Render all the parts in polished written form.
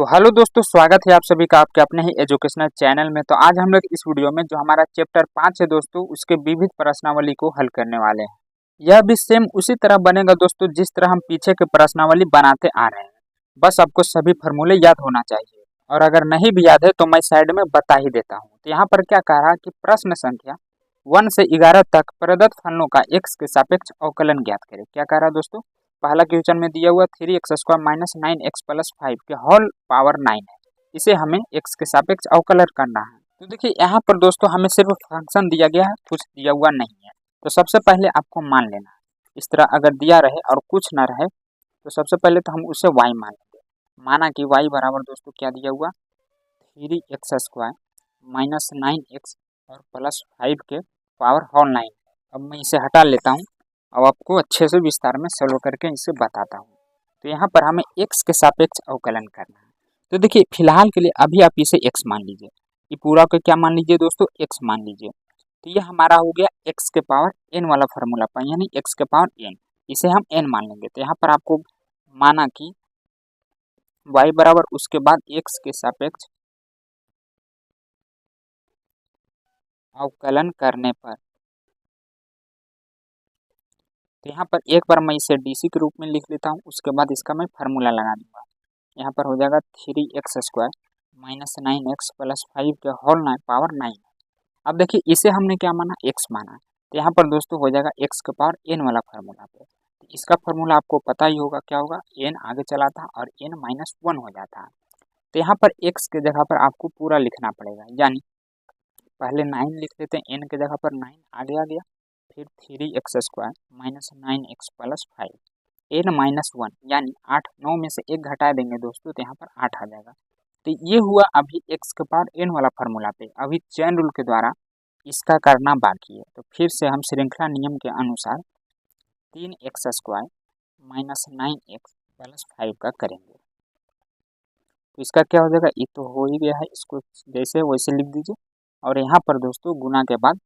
तो हेलो दोस्तों, स्वागत है आप सभी का आपके अपने ही एजुकेशनल चैनल में। तो आज हम लोग इस वीडियो में जो हमारा चैप्टर 5 है दोस्तों, उसके विविध प्रश्नावली को हल करने वाले हैं। यह भी सेम उसी तरह बनेगा दोस्तों जिस तरह हम पीछे के प्रश्नावली बनाते आ रहे हैं। बस आपको सभी फॉर्मूले याद होना चाहिए, और अगर नहीं भी याद है तो मैं साइड में बता ही देता हूँ। तो यहाँ पर क्या कह रहा है कि प्रश्न संख्या 1 से 11 तक प्रदत्त फलनों का x के सापेक्ष अवकलन ज्ञात करें। क्या कह रहा है दोस्तों, पहला क्वेश्चन में दिया हुआ 3x² माइनस 9x प्लस 5 के होल पावर 9 है। इसे हमें x के सापेक्ष अवकलन करना है। तो देखिए यहाँ पर दोस्तों हमें सिर्फ फंक्शन दिया गया है, कुछ दिया हुआ नहीं है। तो सबसे पहले आपको मान लेना है। इस तरह अगर दिया रहे और कुछ ना रहे तो सबसे पहले तो हम उसे y मान लेंगे। माना कि y बराबर दोस्तों क्या दिया हुआ 3x² माइनस 9x और प्लस 5 के पावर होल 9। अब मैं इसे हटा लेता हूँ। अब आपको अच्छे से विस्तार में सॉल्व करके इसे बताता हूँ। तो यहाँ पर हमें x के सापेक्ष अवकलन करना है। तो देखिए फिलहाल के लिए अभी आप इसे x मान लीजिए। ये पूरा को क्या मान लीजिए दोस्तों, x मान लीजिए। तो ये हमारा हो गया x के पावर n वाला फॉर्मूला पर, यानी x के पावर n। इसे हम n मान लेंगे। तो यहाँ पर आपको माना कि y बराबर उसके बाद x के सापेक्ष अवकलन करने पर, तो यहाँ पर एक बार मैं इसे डी सी के रूप में लिख लेता हूँ। उसके बाद इसका मैं फार्मूला लगा दूंगा। यहाँ पर हो जाएगा 3x² माइनस 9x प्लस 5 के होल 9 पावर 9। अब देखिए इसे हमने क्या माना, x माना। तो यहाँ पर दोस्तों हो जाएगा x के पावर n वाला फार्मूला पे। तो इसका फार्मूला आपको पता ही होगा, क्या होगा, n आगे चला था और n माइनस 1 हो जाता है। तो यहाँ पर x के जगह पर आपको पूरा लिखना पड़ेगा, यानी पहले 9 लिख लेते हैं, n के जगह पर 9 आगे आ गया, फिर 3x² minus 9x plus 5 n minus 1, यानी 8 9 में से 1 घटा देंगे दोस्तों तो यहाँ पर 8 आ जाएगा। तो ये हुआ अभी x के पावर n वाला फार्मूला पे। अभी चेन रूल के द्वारा इसका करना बाकी है। तो फिर से हम श्रृंखला नियम के अनुसार 3x² माइनस 9x प्लस 5 का करेंगे। तो इसका क्या हो जाएगा, ये तो हो ही गया है, इसको जैसे वैसे लिख दीजिए। और यहाँ पर दोस्तों गुना के बाद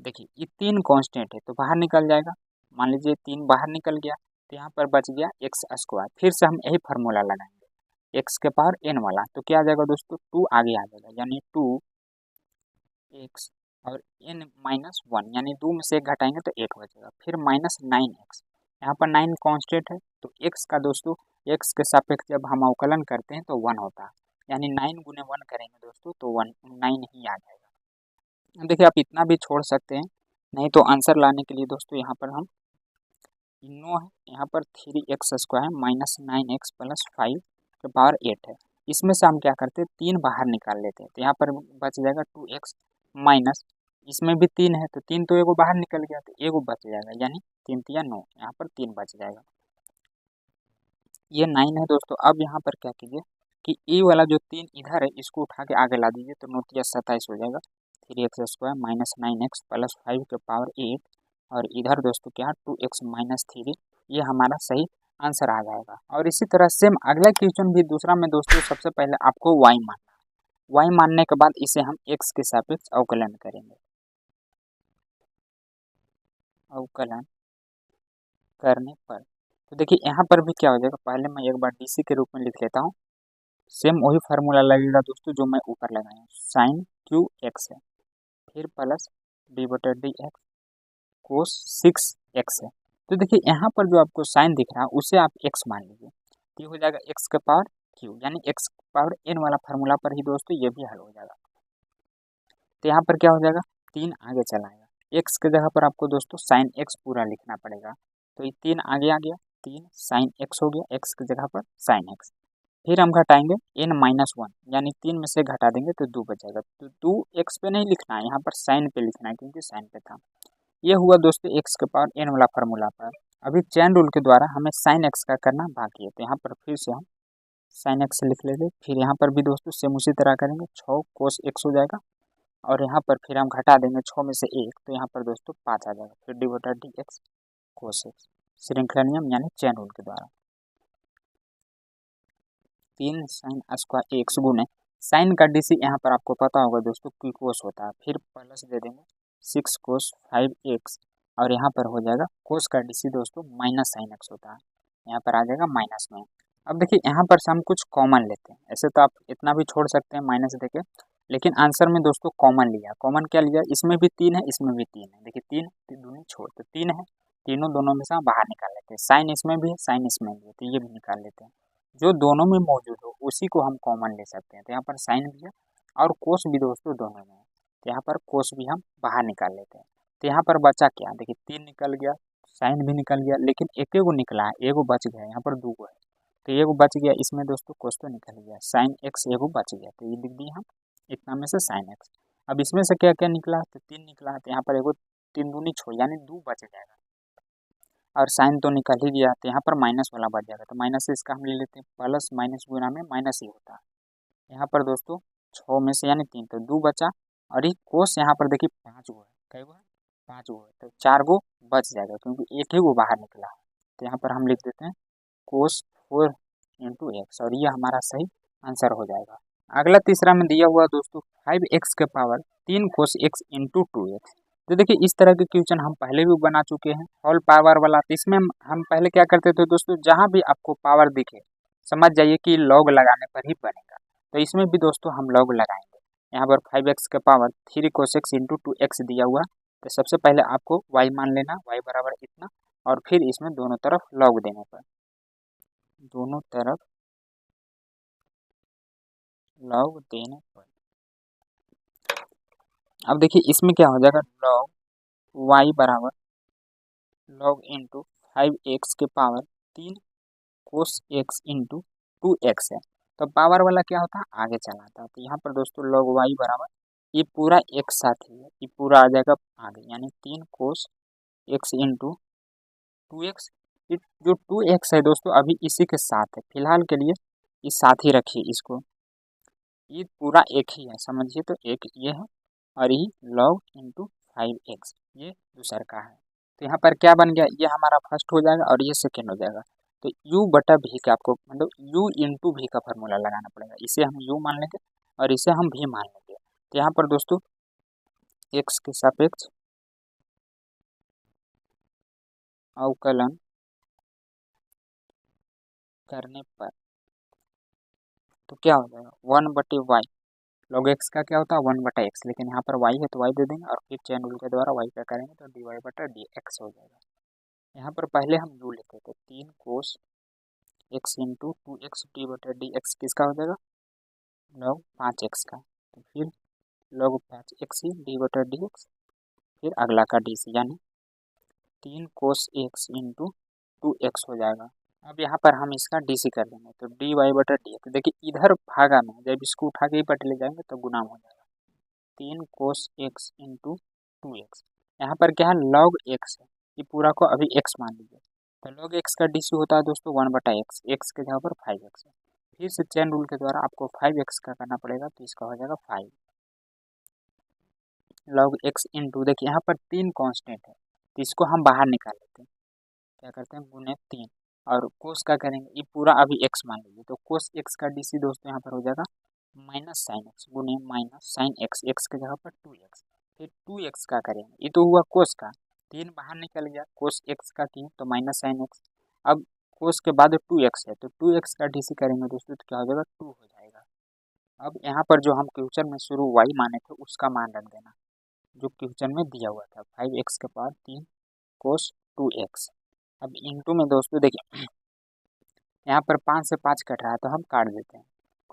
देखिए ये 3 कांस्टेंट है तो बाहर निकल जाएगा। मान लीजिए 3 बाहर निकल गया तो यहाँ पर बच गया x²। फिर से हम यही फार्मूला लगाएंगे x के पावर n वाला। तो क्या आ जाएगा दोस्तों, 2 आगे आ जाएगा, यानी 2x और n माइनस 1, यानी 2 में से 1 घटाएंगे तो 1 बचेगा। फिर माइनस 9x, यहाँ पर 9 कांस्टेंट है तो x का दोस्तों x के सापेक्ष जब हम अवकलन करते हैं तो 1 होता है, यानी 9 गुने 1 करेंगे दोस्तों तो 9 ही आ जाएगा। देखिए आप इतना भी छोड़ सकते हैं, नहीं तो आंसर लाने के लिए दोस्तों यहाँ पर हम नो है, यहाँ पर 3x² माइनस 9x प्लस 5 के पावर 8 है। इसमें से हम क्या करते हैं, 3 बाहर निकाल लेते हैं। तो यहाँ पर बच जाएगा 2x माइनस, इसमें भी 3 है तो 3 तो एगो बाहर निकल गया तो एगो बच जाएगा, यानी 3 तिया 9, यहाँ पर 3 बच जाएगा। ये 9 है दोस्तों। अब यहाँ पर क्या कीजिए कि ए वाला जो 3 इधर है इसको उठा के आगे ला दीजिए, तो 9 तिया 27 हो जाएगा। 3x² माइनस 9x प्लस 5 के पावर 8, और इधर दोस्तों क्या 2x माइनस 3, ये हमारा सही आंसर आ जाएगा। और इसी तरह सेम अगला क्वेश्चन भी दूसरा में दोस्तों सबसे पहले आपको y मानना है। y मानने के बाद इसे हम x के सापेक्ष अवकलन करेंगे। अवकलन करने पर तो देखिए यहाँ पर भी क्या हो जाएगा, पहले मैं एक बार डीसी के रूप में लिख लेता हूँ। सेम वही फार्मूला लगेगा दोस्तों जो मैं ऊपर लगाया हूँ, साइन क्यू एक्स है, फिर प्लस d/dx कोस 6x है। तो देखिए यहाँ पर जो आपको साइन दिख रहा है उसे आप x मान लीजिए। ये हो जाएगा x के पावर q, यानी x के पावर n वाला फार्मूला पर ही दोस्तों ये भी हल हो जाएगा। तो यहाँ पर क्या हो जाएगा, 3 आगे चलाएगा, x के जगह पर आपको दोस्तों साइन x पूरा लिखना पड़ेगा। तो ये 3 आगे आ गया, 3 साइन x हो गया, x की जगह पर साइन x। फिर हम घटाएंगे n माइनस 1, यानी 3 में से घटा देंगे तो 2 बचेगा। तो 2x पे नहीं लिखना है, यहाँ पर साइन पे लिखना है क्योंकि साइन पे था। ये हुआ दोस्तों x के पावर n वाला फार्मूला पर। अभी चेन रूल के द्वारा हमें साइन x का करना बाकी है। तो यहाँ पर फिर से हम साइन x लिख लेंगे। फिर यहाँ पर भी दोस्तों सेम उसी तरह करेंगे, 6 कोस x हो जाएगा, और यहाँ पर फिर हम घटा देंगे 6 में से 1, तो यहाँ पर दोस्तों 5 आ जाएगा। फिर d/dx कोस x, श्रृंखला नियम यानी चेन रूल के द्वारा 3 साइन स्क्वायर x गुने साइन का डीसी यहाँ पर आपको पता होगा दोस्तों क्यू कोस होता है, फिर प्लस दे देंगे 6 कोस 5x, और यहाँ पर हो जाएगा कोस का डीसी दोस्तों माइनस साइन x होता है, यहाँ पर आ जाएगा माइनस में। अब देखिए यहाँ पर से हम कुछ कॉमन लेते हैं, ऐसे तो आप इतना भी छोड़ सकते हैं माइनस देके, लेकिन आंसर में दोस्तों कॉमन लिया। कॉमन क्या लिया, इसमें भी 3 है, इसमें भी 3 है। देखिए 3 दूनी छोड़ तो 3 है, तीनों दोनों में से हम बाहर निकाल लेते हैं। साइन इसमें भी है, साइन इसमें भी है, तो ये भी निकाल लेते हैं। जो दोनों में मौजूद हो उसी को हम कॉमन ले सकते हैं। तो यहाँ पर साइन भी है और कोस भी दोस्तों दोनों में है, तो यहाँ पर कोस भी हम बाहर निकाल लेते हैं। तो यहाँ पर बचा क्या, देखिए 3 निकल गया, साइन भी निकल गया, लेकिन एक एगो निकला है, एगो बच गया, यहाँ पर 2 है, तो एगो बच गया। इसमें दोस्तों कोस तो निकल गया, साइन एक्स एगो बच गया, तो ये लिख दिए हम इतना में से साइन एक्स। अब इसमें से क्या क्या निकला, तो 3 निकला, तो यहाँ पर एगो 3 दूनी छोड़ यानी 2 बच जाएगा, और साइन तो निकल ही गया, तो यहाँ पर माइनस वाला बच जाएगा। तो माइनस से इसका हम ले लेते हैं, प्लस माइनस गुना में माइनस ही होता है। यहाँ पर दोस्तों 6 में से यानी 3, तो 2 बचा, और ये कोस यहाँ पर देखिए 5 गो है, कई गो है, 5 गो है, तो 4 गो बच जाएगा क्योंकि एक ही गो बाहर निकला है। तो यहाँ पर हम लिख देते हैं कोस 4 इंटू एक्स, और ये हमारा सही आंसर हो जाएगा। अगला तीसरा में दिया हुआ दोस्तों 5x के पावर 3 कोस x इंटू 2x। तो देखिए इस तरह के क्वेश्चन हम पहले भी बना चुके हैं, होल पावर वाला। तो इसमें हम पहले क्या करते थे दोस्तों, जहाँ भी आपको पावर दिखे समझ जाइए कि लॉग लगाने पर ही बनेगा। तो इसमें भी दोस्तों हम लॉग लगाएंगे। यहाँ पर 5x के पावर 3 कोस x इंटू 2x दिया हुआ, तो सबसे पहले आपको y मान लेना, y बराबर इतना, और फिर इसमें दोनों तरफ लॉग देने पर, दोनों तरफ लॉग देने पर, अब देखिए इसमें क्या हो जाएगा, लॉग y बराबर लॉग इंटू 5x के पावर 3 कोस x इंटू 2x है। तो पावर वाला क्या होता है, आगे चलाता है। तो यहाँ पर दोस्तों लॉग y बराबर ये पूरा एक साथ ही है, ये पूरा आ जाएगा आगे, यानी 3 कोस x इंटू 2x। जो 2x है दोस्तों अभी इसी के साथ है, फिलहाल के लिए इस साथ ही रखिए इसको, ये पूरा एक ही है समझिए। तो एक ये है, और ये लॉग इंटू 5x ये दूसर का है। तो यहाँ पर क्या बन गया, ये हमारा फर्स्ट हो जाएगा और ये सेकेंड हो जाएगा। तो u बटा v का आपको मतलब u इंटू v का फार्मूला लगाना पड़ेगा। इसे हम u मान लेंगे और इसे हम v मान लेंगे। तो यहाँ पर दोस्तों x के सापेक्ष अवकलन करने पर तो क्या हो जाएगा, 1/y। लॉग एक्स का क्या होता है 1/x, लेकिन यहाँ पर y है तो y दे देंगे, और फिर चैन रूल के द्वारा y क्या करेंगे तो dy/dx हो जाएगा। यहाँ पर पहले हम u लेते थे, 3 कोस x इंटू 2x dy/dx किसका हो जाएगा, लॉग 5x का। तो फिर लॉग 5x ही dy/dx, फिर अगला का डी सी, यानी 3 कोस x इंटू 2x हो जाएगा। अब यहाँ पर हम इसका डी सी कर देंगे, तो dy/dx। देखिए इधर भागा में जब इसको उठा के ही पट ले जाएंगे तो गुना हो जाएगा, 3 कोस x इंटू 2x। यहाँ पर क्या है लॉग x है, ये पूरा को अभी x मान लीजिए। तो लॉग x का डी सी होता है दोस्तों 1/x, x के जगह पर 5x है। फिर से चेन रूल के द्वारा आपको 5x का करना पड़ेगा, तो इसका हो जाएगा 5 लॉग x इंटू, देखिए यहाँ पर 3 कांस्टेंट है तो इसको हम बाहर निकाल लेते हैं, क्या करते हैं गुने 3, और कोस का करेंगे ये पूरा अभी x मान लीजिए। तो कोस x का डी सी दोस्तों यहाँ पर हो जाएगा माइनस साइन एक्स गुने माइनस साइन एक्स, एक्स के जगह पर 2x। फिर 2x का करेंगे, ये तो हुआ कोस का, 3 बाहर निकल गया, कोस x का 3 तो माइनस साइन एक्स। अब कोस के बाद 2x है तो 2x का डी सी करेंगे दोस्तों तो क्या हो जाएगा 2 हो जाएगा। अब यहाँ पर जो हम क्वेश्चन में शुरू y माने थे उसका मान रख देना, जो क्वेश्चन में दिया हुआ था 5x के पावर 3 कोस 2x। अब इंटू में दोस्तों देखिए यहाँ पर 5 से 5 कट रहा है तो हम काट देते हैं,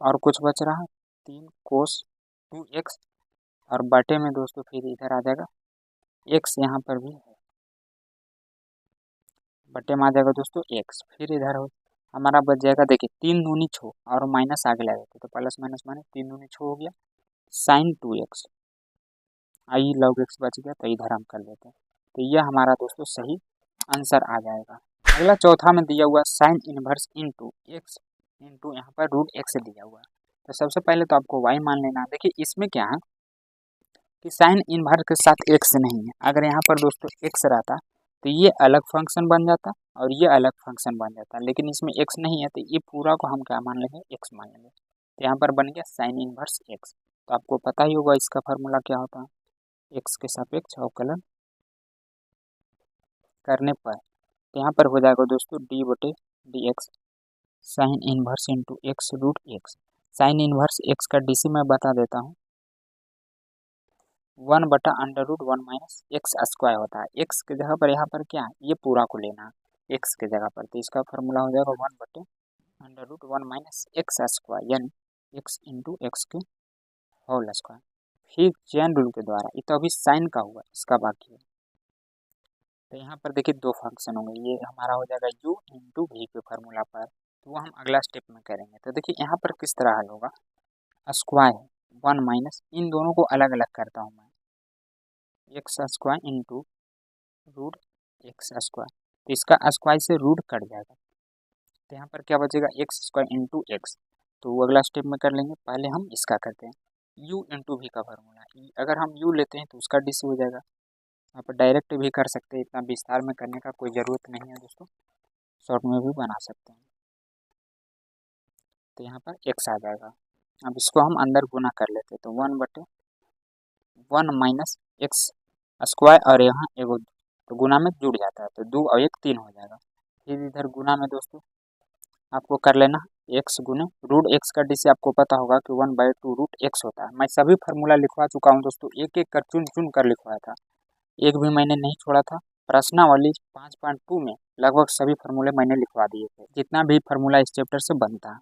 और कुछ बच रहा है 3 कोस 2x, और बटे में दोस्तों फिर इधर आ जाएगा x, यहाँ पर भी है बटे में आ जाएगा दोस्तों x, फिर इधर हो हमारा बच जाएगा, देखिए 3 दूनी 6 और माइनस आगे लगा देते तो प्लस माइनस माइनस 3 दूनी 6 हो गया, sign 2x, I log x बच गया, तो इधर हम कर लेते हैं। तो यह हमारा दोस्तों सही आंसर आ जाएगा। अगला चौथा में दिया हुआ sign inverse into x into यहाँ पर रूट एक्स दिया हुआ है। तो सबसे पहले तो आपको y मान लेना। देखिए इसमें क्या है कि साइन इनवर्स के साथ x नहीं है, अगर यहाँ पर दोस्तों x रहता तो ये अलग फंक्शन बन जाता और ये अलग फंक्शन बन जाता, लेकिन इसमें x नहीं है तो ये पूरा को हम क्या मान लेंगे x मान लेंगे। तो यहाँ पर बन गया साइन इनवर्स x। तो आपको पता ही होगा इसका फार्मूला क्या होता है, x के सापेक्ष अवकलन करने पर। तो यहाँ पर हो जाएगा दोस्तों डी बटे D X, sine inverse into x root x. Sine inverse x का डीसी मैं बता देता हूँ, 1/√1 - x² होता है। एक्स के जगह पर यहाँ पर क्या है, ये पूरा को लेना है एक्स के जगह पर, तो इसका फॉर्मूला हो जाएगा 1/√1 - x², यानी एक्स इंटू एक्स के होल स्क्वायर। फिर चेन रूल के द्वारा, ये तो अभी साइन का हुआ, इसका बाकी है। तो यहाँ पर देखिए दो फंक्शन होंगे, ये हमारा हो जाएगा u इंटू वी के फार्मूला पर, तो वो हम अगला स्टेप में करेंगे। तो देखिए यहाँ पर किस तरह हल होगा, स्क्वायर है 1 माइनस, इन दोनों को अलग अलग करता हूँ मैं, x² इंटू रूट x², तो इसका स्क्वायर से रूट कट जाएगा, तो यहाँ पर क्या बचेगा x² इंटू एक्स। तो वो अगला स्टेप में कर लेंगे, पहले हम इसका करते हैं u इंटू वी का फार्मूला। अगर हम u लेते हैं तो उसका डीसी हो जाएगा, यहाँ पर डायरेक्ट भी कर सकते हैं, इतना विस्तार में करने का कोई ज़रूरत नहीं है दोस्तों, शॉर्ट में भी बना सकते हैं। तो यहाँ पर x आ जाएगा, अब इसको हम अंदर गुना कर लेते हैं, तो 1/1 - x² और यहाँ एगो तो गुना में जुड़ जाता है, तो 2 और 1 3 हो जाएगा। फिर इधर गुना में दोस्तों आपको कर लेना x गुने रूट एक्स का डीसी, आपको पता होगा कि 1/2 रूट एक्स होता है। मैं सभी फार्मूला लिखवा चुका हूँ दोस्तों, एक एक कर चुन चुन कर लिखवाया था, एक भी मैंने नहीं छोड़ा था। प्रश्नावली 5.2 में लगभग सभी फार्मूले मैंने लिखवा दिए थे, जितना भी फार्मूला इस चैप्टर से बनता है।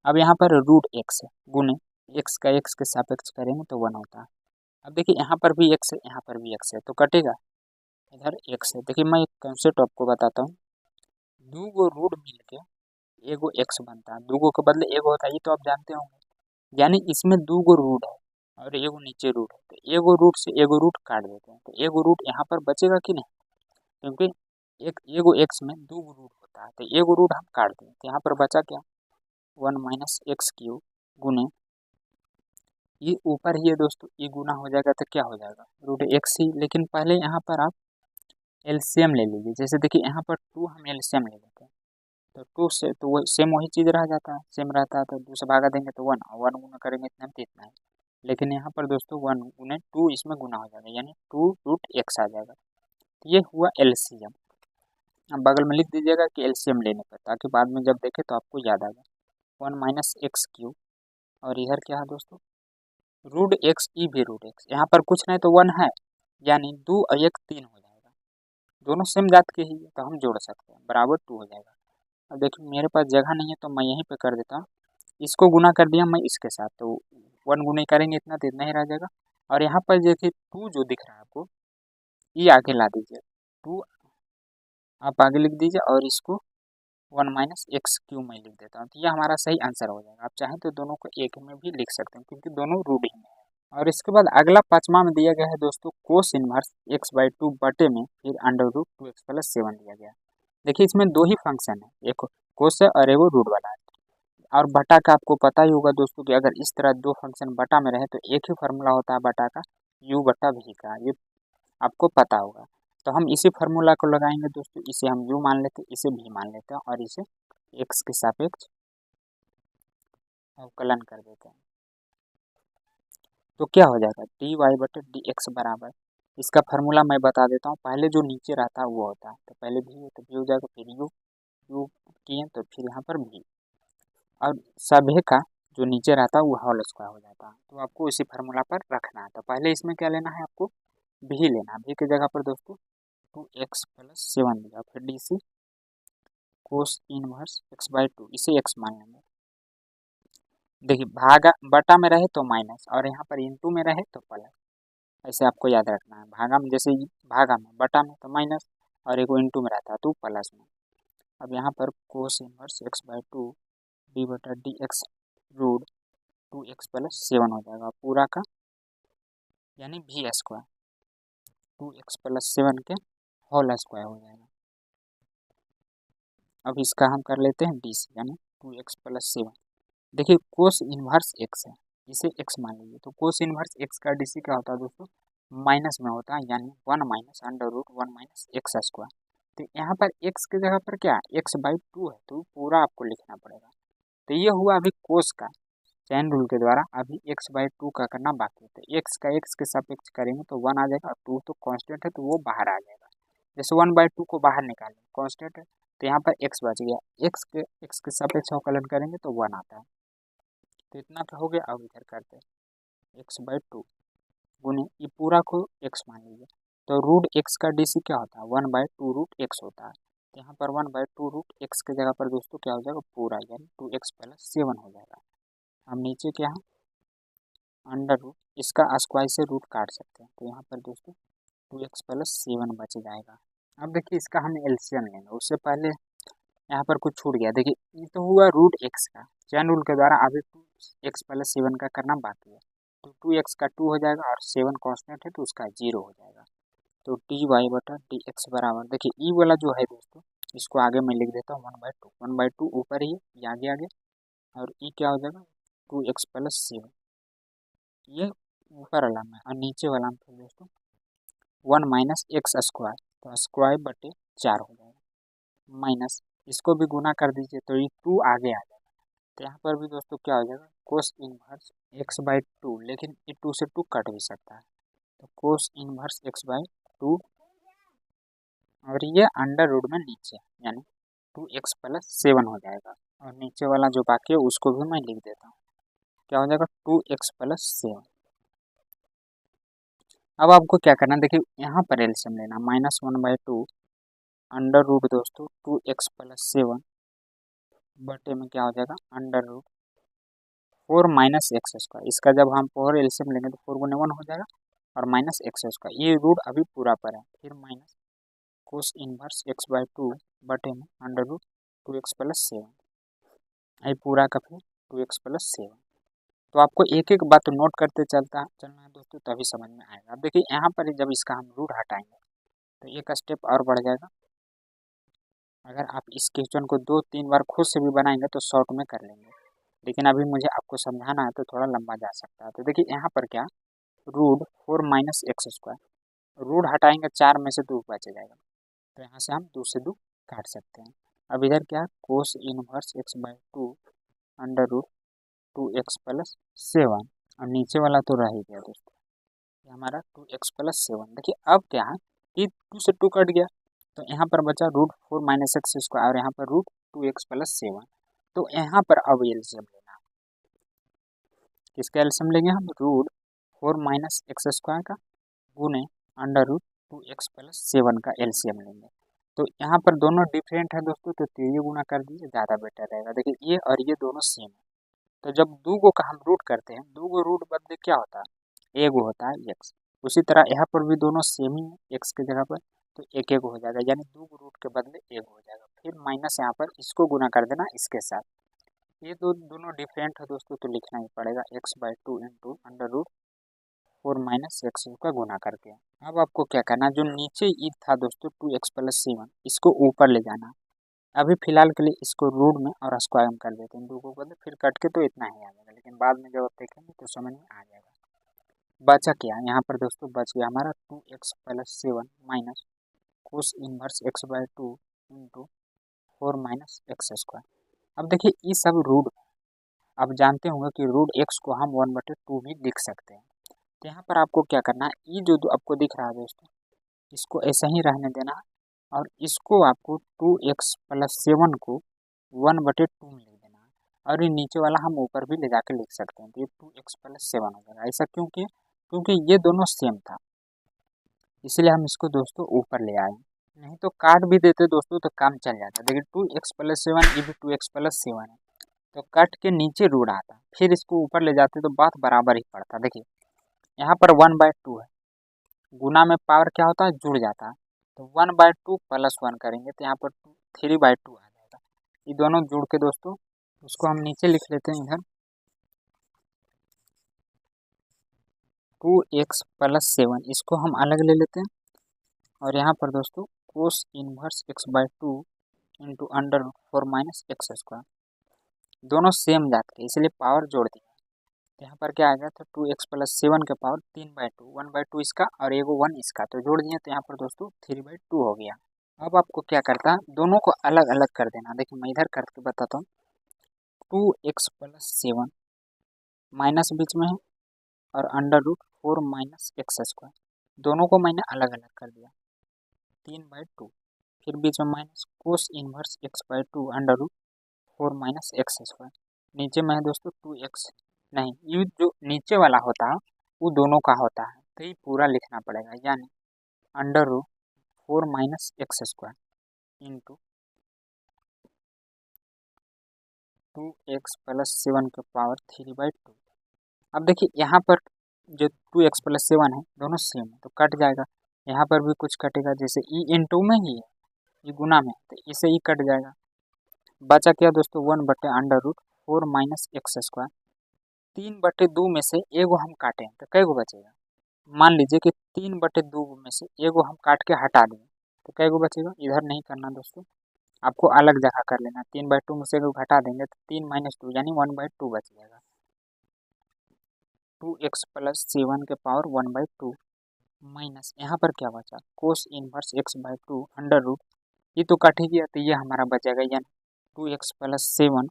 अब यहाँ पर रूट एक्स गुने एक्स का एक्स के सापेक्ष करेंगे तो 1 होता है। अब देखिए यहाँ पर भी एक्स है, यहाँ पर भी एक्स है, तो कटेगा, इधर एक्स है। देखिए मैं एक कंसेप्ट आपको बताता हूँ, दो गो रूट मिल के एगो एक्स बनता है, दो गो के बदले एगो होता है, ये तो आप जानते होंगे। यानी इसमें दो गो रूट है और एगो नीचे रूट है, तो एगो रूट से एगो रूट काट देते हैं, तो एगो रूट यहाँ पर बचेगा कि नहीं, क्योंकि एक एगो एक्स में दो गो रूट होता है, तो एगो रूट हम काट दें, तो यहाँ पर बचा क्या 1 - x³ गुने ये ऊपर ही है दोस्तों, ये गुना हो जाएगा तो क्या हो जाएगा रूट एक्स ही। लेकिन पहले यहाँ पर आप एलसीएम ले लीजिए, जैसे देखिए यहाँ पर 2 हम एलसीएम ले लेते हैं, तो 2 से तो वो सेम वही चीज़ रह जाता है, सेम रहता है, तो 2 से भागा देंगे तो 1, और 1 गुना करेंगे इतना में तो इतना है। लेकिन यहाँ पर दोस्तों 1 गुने 2 इसमें गुना हो जाएगा, यानी 2 रूट एक्स आ जाएगा। तो ये हुआ एलसीएम। अब बगल में लिख दीजिएगा कि एलसीएम लेने पर, ताकि बाद में जब देखें तो आपको याद आ जाए। 1 - x³ और इधर क्या है दोस्तों रूट एक्स, ई भी रूट एक्स, यहाँ पर कुछ नहीं तो 1 है, यानी 2 और 1 3 हो जाएगा, दोनों सेम जात के ही है, तो हम जोड़ सकते हैं, बराबर 2 हो जाएगा। अब देखिए मेरे पास जगह नहीं है तो मैं यहीं पे कर देता हूँ, इसको गुना कर दिया मैं इसके साथ, तो 1 गुना करेंगे इतना तो इतना ही रह जाएगा। और यहाँ पर देखिए 2 जो दिख रहा है आपको, ये आगे ला दीजिए, 2 आप आगे लिख दीजिए और इसको 1 - x³ में लिख देता हूँ, तो ये हमारा सही आंसर हो जाएगा। आप चाहें तो दोनों को एक में भी लिख सकते हैं, क्योंकि दोनों रूट ही में है। और इसके बाद अगला 5वां में दिया गया है दोस्तों कोस इनवर्स x/2 बटे में फिर √2x+7 दिया गया है। देखिए इसमें दो ही फंक्शन है, एक कोस है और एगो रूट वाला है। और बटा का आपको पता ही होगा दोस्तों कि अगर इस तरह दो फंक्शन बटा में रहे तो एक ही फार्मूला होता है बटा का, u/v का, ये आपको पता होगा। तो हम इसी फार्मूला को लगाएंगे दोस्तों, इसे हम u मान लेते हैं, इसे v मान लेते हैं, और इसे x के सापेक्ष अवकलन कर देते हैं, तो क्या हो जाएगा dy/dx बराबर, इसका फार्मूला मैं बता देता हूँ, पहले जो नीचे रहता है वो होता है, तो पहले v है तो v हो जाएगा, फिर u किए तो फिर यहाँ पर v, और सभी का जो नीचे रहता है वो होल स्क्वायर हो जाता है, तो आपको इसी फार्मूला पर रखना है। तो पहले इसमें क्या लेना है आपको v लेना है, v की जगह पर दोस्तों 2x+7 दिया, फिर डीसी कोस इनवर्स x/2, इसे x मान लेंगे। देखिए भागा बटा में रहे तो माइनस, और यहाँ पर इंटू में रहे तो प्लस, ऐसे आपको याद रखना है। भागा में जैसे भागा में बटा में तो माइनस, और एक इंटू में रहता है तो प्लस में। अब यहाँ पर cos inverse x/2 d/dx root 2x+7 हो जाएगा पूरा का, यानी v² 2x+7 के होल स्क्वायर हो जाएगा। अब इसका हम कर लेते हैं डीसी, यानी 2x+7। देखिए कोस इनवर्स x है, इसे x मान लीजिए, तो कोस इनवर्स x का डीसी क्या होता है दोस्तों माइनस में होता है, यानी 1 - √1 - x²। तो यहाँ पर x की जगह पर क्या x/2 है, तो पूरा आपको लिखना पड़ेगा। तो ये हुआ अभी कोस का, चैन रूल के द्वारा अभी x/2 का करना बाकी है, तो x का x के सापेक्ष करेंगे तो 1 आ जाएगा, और 2 तो कांस्टेंट है तो वो बाहर आ जाएगा। जैसे 1/2 को बाहर निकालें, कांस्टेंट है तो यहाँ पर x बच गया, x के सापेक्ष अवकलन करेंगे तो 1 आता है। तो इतना क्या हो गया, अब इधर करते हैं x/2 गुने ये पूरा को x मान लीजिए, तो रूट x का DC क्या होता है 1/2 रूट x होता है। तो यहाँ पर 1/2 रूट x के जगह पर दोस्तों क्या हो जाएगा पूरा, यानी 2x + 7 हो जाएगा। हम नीचे क्या है अंडर रूट, इसका स्क्वायर से रूट काट सकते हैं, तो यहाँ पर दोस्तों 2x + 7 बच जाएगा। अब देखिए इसका हमें एलसीएम लेना, उससे पहले यहाँ पर कुछ छूट गया। देखिए ये तो हुआ रूट x का, चैन रूल के द्वारा अभी 2x + 7 का करना बाकी है। तो 2x का 2 हो जाएगा और 7 कांस्टेंट है तो उसका 0 हो जाएगा। तो dy/dx बराबर, देखिए ई वाला जो है दोस्तों इसको आगे मैं लिख देता हूँ 1/2 ऊपर ही है, ये आगे आगे, और ई क्या हो जाएगा 2x + 7, ये ऊपर वाला में, और नीचे वाला में तो दोस्तों 1 - x², तो स्क्वायर बटे 4 हो जाएगा, माइनस इसको भी गुना कर दीजिए तो ये 2 आगे आ जाएगा। तो यहाँ पर भी दोस्तों क्या हो जाएगा कोस इनवर्स x/2, लेकिन ये 2 से 2 कट भी सकता है, तो कोस इनवर्स x/2, और ये अंडर रूट में नीचे यानी 2x + 7 हो जाएगा। और नीचे वाला जो बाकी है उसको भी मैं लिख देता हूँ, क्या हो जाएगा 2x + 7। अब आपको क्या करना है, देखिए यहाँ पर एलसीएम लेना, -1/2 अंडर रूट दोस्तों 2x + 7 बटे में क्या हो जाएगा अंडर रूट 4 - x²। इसका जब हम 4 एलसीएम लेंगे तो 4 गुने 1 हो जाएगा, और -x², ये रूट अभी पूरा पर है, फिर माइनस कोस इनवर्स x/2 बटे में अंडर रूट 2x + 7, ये पूरा का फिर 2x + 7। तो आपको एक एक बात नोट करते चलना है दोस्तों, तभी समझ में आएगा। अब देखिए यहाँ पर जब इसका हम रूट हटाएंगे तो एक स्टेप और बढ़ जाएगा। अगर आप इस क्वेश्चन को 2-3 बार खुद से भी बनाएंगे तो शॉर्ट में कर लेंगे, लेकिन अभी मुझे आपको समझाना है तो थोड़ा लंबा जा सकता है। तो देखिए यहाँ पर क्या रूट 4 - x², रूट हटाएंगे 4 में से 2 बच जाएगा, तो यहाँ से हम 2 से 2 काट सकते हैं। अब इधर क्या cos inverse x/2 under root 2x + 7, और नीचे वाला तो रह ही गया दोस्तों, ये हमारा 2x + 7। देखिए अब क्या है कि 2 से 2 कट गया, तो यहाँ पर बचा रूट 4 - x², और यहाँ पर रूट 2x + 7। तो यहाँ पर अब एलसीएम लेना, किसका एलसीएम लेंगे हम रूट 4 - x² का गुने अंडर रूट 2x + 7 का एलसीएम लेंगे। तो यहाँ पर दोनों डिफरेंट है दोस्तों, तो ये गुना कर दीजिए ज़्यादा बेटर रहेगा। देखिए ये और ये दोनों सेम है, तो जब दो गो का हम रूट करते हैं, दो गो रूट बदले क्या होता है एक होता है x। उसी तरह यहाँ पर भी दोनों सेम ही है x के जगह पर, तो एक एक हो जाएगा, यानी दो गो रूट के बदले एक हो जाएगा। फिर माइनस यहाँ पर इसको गुना कर देना इसके साथ, ये दोनों डिफरेंट है दोस्तों, तो लिखना ही पड़ेगा x/2 into under root 4 - x का गुना करके। अब आपको क्या करना, जो नीचे ई था दोस्तों 2x + 7, इसको ऊपर ले जाना। अभी फिलहाल के लिए इसको रूट में और स्क्वायर में कर देते हैं, दो को बदले फिर कट के तो इतना ही आ जाएगा, लेकिन बाद में जब आप देखेंगे तो समझ में आ जाएगा। बचा क्या यहाँ पर दोस्तों, बच गया हमारा 2x + 7 minus cos inverse x/2 into 4 - x²। अब देखिए ये सब रूट, आप जानते होंगे कि रूट x को हम 1/2 भी लिख सकते हैं। तो यहाँ पर आपको क्या करना है, ये जो आपको दिख रहा है दोस्तों इसको ऐसा ही रहने देना है, और इसको आपको 2x + 7 को 1/2 में लिख देना है, और ये नीचे वाला हम ऊपर भी ले जाकर लिख सकते हैं, तो ये 2x + 7 हो जाएगा। ऐसा क्योंकि ये दोनों सेम था, इसलिए हम इसको दोस्तों ऊपर ले आए, नहीं तो काट भी देते दोस्तों तो काम चल जाता। देखिए 2x + 7 ये भी 2x + 7 है, तो कट के नीचे रूट आता, फिर इसको ऊपर ले जाते तो बात बराबर ही पड़ता। देखिए यहाँ पर 1/2 है, गुना में पावर क्या होता है जुड़ जाता है, तो 1/2 + 1 करेंगे तो यहाँ पर 3/2 आ जाएगा। ये दोनों जुड़ के दोस्तों उसको हम नीचे लिख लेते हैं इधर 2x + 7, इसको हम अलग ले लेते हैं, और यहाँ पर दोस्तों cos inverse x/2 into under 4 - x², दोनों सेम जाते हैं इसलिए पावर जोड़ दिया। तो यहाँ पर क्या आ गया, तो 2x + 7 का पावर 3/2, 1/2 इसका और एगो 1 इसका, तो जोड़ दिए तो यहाँ पर दोस्तों 3/2 हो गया। अब आपको क्या करता है, दोनों को अलग अलग कर देना। देखिए मैं इधर करके बताता हूँ, 2x + 7 माइनस बीच में है, और अंडर रूट 4 - x², दोनों को मैंने अलग अलग कर दिया 3/2। फिर बीच में minus cos inverse x by two under root 4 minus x square. नीचे में है दोस्तों 2x, नहीं ये जो नीचे वाला होता है वो दोनों का होता है, तो ये पूरा लिखना पड़ेगा, यानी under root 4 minus x square into 2x plus 7 के पावर 3/2। अब देखिए यहाँ पर जो 2x प्लस 7 है दोनों सेम है तो कट जाएगा, यहाँ पर भी कुछ कटेगा, जैसे ई इंटू में ही है, ये गुना में तो इसे ई कट जाएगा। बचा क्या दोस्तों 1/√4 माइनस एक्स स्क्वायर। 3/2 में से एगो हम काटें तो कै गो बचेगा, मान लीजिए कि 3/2 में से एगो हम काट के हटा दें तो कै गो बचेगा, इधर नहीं करना दोस्तों, आपको अलग जगह कर लेना। 3/2 में से एगो घटा देंगे तो 3 माइनस 2 यानी 1/2 बच जाएगा। 2x प्लस 7 के पावर 1/2 माइनस यहाँ पर क्या बचा cos inverse x/2 under root, ये तो कट ही गया तो ये हमारा बचेगा, यानी 2x प्लस 7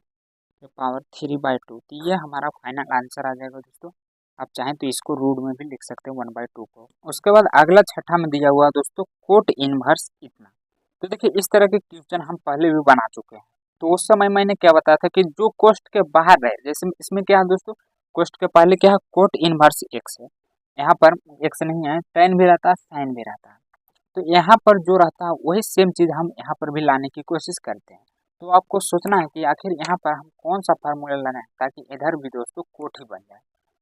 के पावर 3/2, तो ये हमारा फाइनल आंसर आ जाएगा दोस्तों। आप चाहें तो इसको रूट में भी लिख सकते हैं 1/2 को। उसके बाद अगला छठा में दिया हुआ दोस्तों कोट इनवर्स इतना। तो देखिए इस तरह के क्वेश्चन हम पहले भी बना चुके हैं, तो उस समय मैंने क्या बताया था कि जो कोष्ट के बाहर रहे, जैसे इसमें क्या है दोस्तों, कोष्ट के पहले क्या है कोट इनवर्स एक्स है, यहाँ पर एक्स नहीं है, टेन भी रहता है साइन भी रहता है, तो यहाँ पर जो रहता है वही सेम चीज़ हम यहाँ पर भी लाने की कोशिश करते हैं। तो आपको सोचना है कि आखिर यहाँ पर हम कौन सा फार्मूला लाना है ताकि इधर भी दोस्तों कोट ही बन जाए।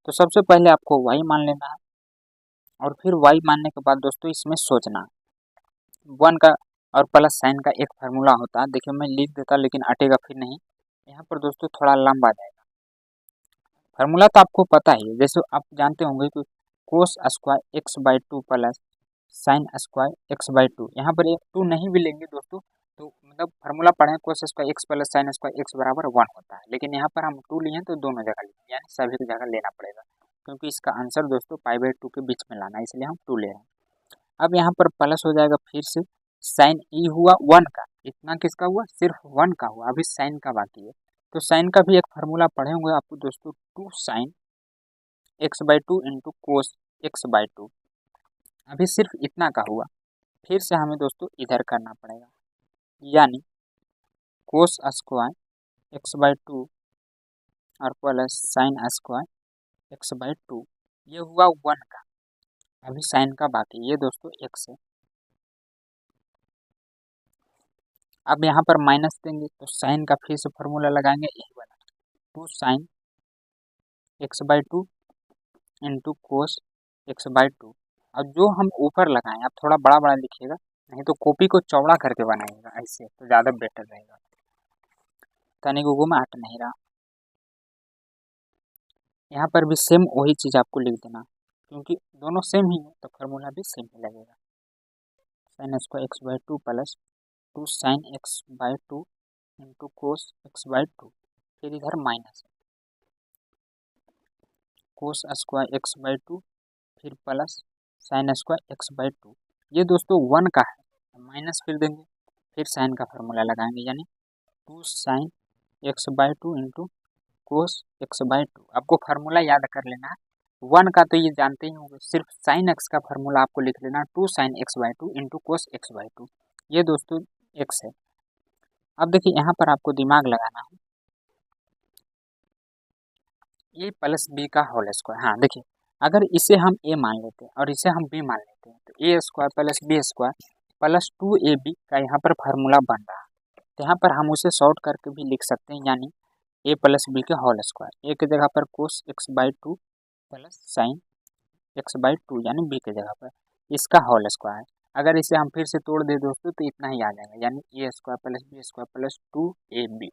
तो सबसे पहले आपको y मान लेना है, और फिर y मानने के बाद दोस्तों इसमें सोचना वन का और प्लस साइन का एक फार्मूला होता है, देखिए मैं लिख देता लेकिन अटेगा फिर नहीं, यहाँ पर दोस्तों थोड़ा लंबा जाएगा। फार्मूला तो आपको पता ही है, जैसे आप जानते होंगे कि cos square x/2 plus sign square x/2, यहाँ पर एक 2 नहीं भी लेंगे दोस्तों तो मतलब फार्मूला पढ़े cos square x plus sine square x बराबर 1 होता है, लेकिन यहाँ पर हम 2 लिए तो दोनों जगह लिए, यानी सभी की जगह लेना पड़ेगा, क्योंकि इसका आंसर दोस्तों π/2 के बीच में लाना है, इसलिए हम 2 ले रहे हैं। अब यहाँ पर प्लस हो जाएगा, फिर से साइन ई हुआ 1 का, इतना किसका हुआ सिर्फ 1 का हुआ, अभी साइन का बाकी है, तो साइन का भी एक फार्मूला पढ़े होंगे आपको दोस्तों 2 sine x/2 into cos x/2, अभी सिर्फ इतना का हुआ, फिर से हमें दोस्तों इधर करना पड़ेगा, यानी कोस स्क्वायर x/2 और प्लस साइन स्क्वायर x/2, ये हुआ 1 का, अभी साइन का बाकी, ये दोस्तों x है। अब यहाँ पर माइनस देंगे तो साइन का फिर से फार्मूला लगाएंगे, यही वाला 2 sine x/2 into cos x/2, और जो हम ऊपर लगाएं आप थोड़ा बड़ा बड़ा लिखिएगा, नहीं तो कॉपी को चौड़ा करके बनाइएगा, ऐसे तो ज़्यादा बेटर रहेगा। तनी गूगो में हट नहीं रहा, यहाँ पर भी सेम वही चीज़ आपको लिख देना, क्योंकि दोनों सेम ही है तो फार्मूला भी सेम ही लगेगा। Sine square x/2 plus 2 sine x/2 into cos x/2, फिर इधर माइनस कोस स्क्वायर x/2 फिर प्लस साइन स्क्वायर x/2, ये दोस्तों 1 का है, माइनस फिर देंगे, फिर साइन का फार्मूला लगाएंगे, यानी 2 sine x/2 into cos x/2। आपको फार्मूला याद कर लेना है, 1 का तो ये जानते ही होंगे, सिर्फ साइन x का फार्मूला आपको लिख लेना 2 sine x/2 into cos x/2, ये दोस्तों x है। अब देखिए यहाँ पर आपको दिमाग लगाना है, ए प्लस बी का होल स्क्वायर, हाँ देखिए अगर इसे हम ए मान लेते हैं और इसे हम बी मान लेते हैं तो A square plus B square plus 2ab का यहाँ पर फार्मूला बन रहा है, तो यहाँ पर हम उसे शॉर्ट करके भी लिख सकते हैं, यानी ए प्लस बी के होल स्क्वायर, ए के जगह पर कोस x/2 प्लस साइन x/2 यानी बी के जगह पर इसका होल स्क्वायर। अगर इसे हम फिर से तोड़ दे दोस्तों तो इतना ही आ जाएगा, यानी A square plus B square plus 2ab,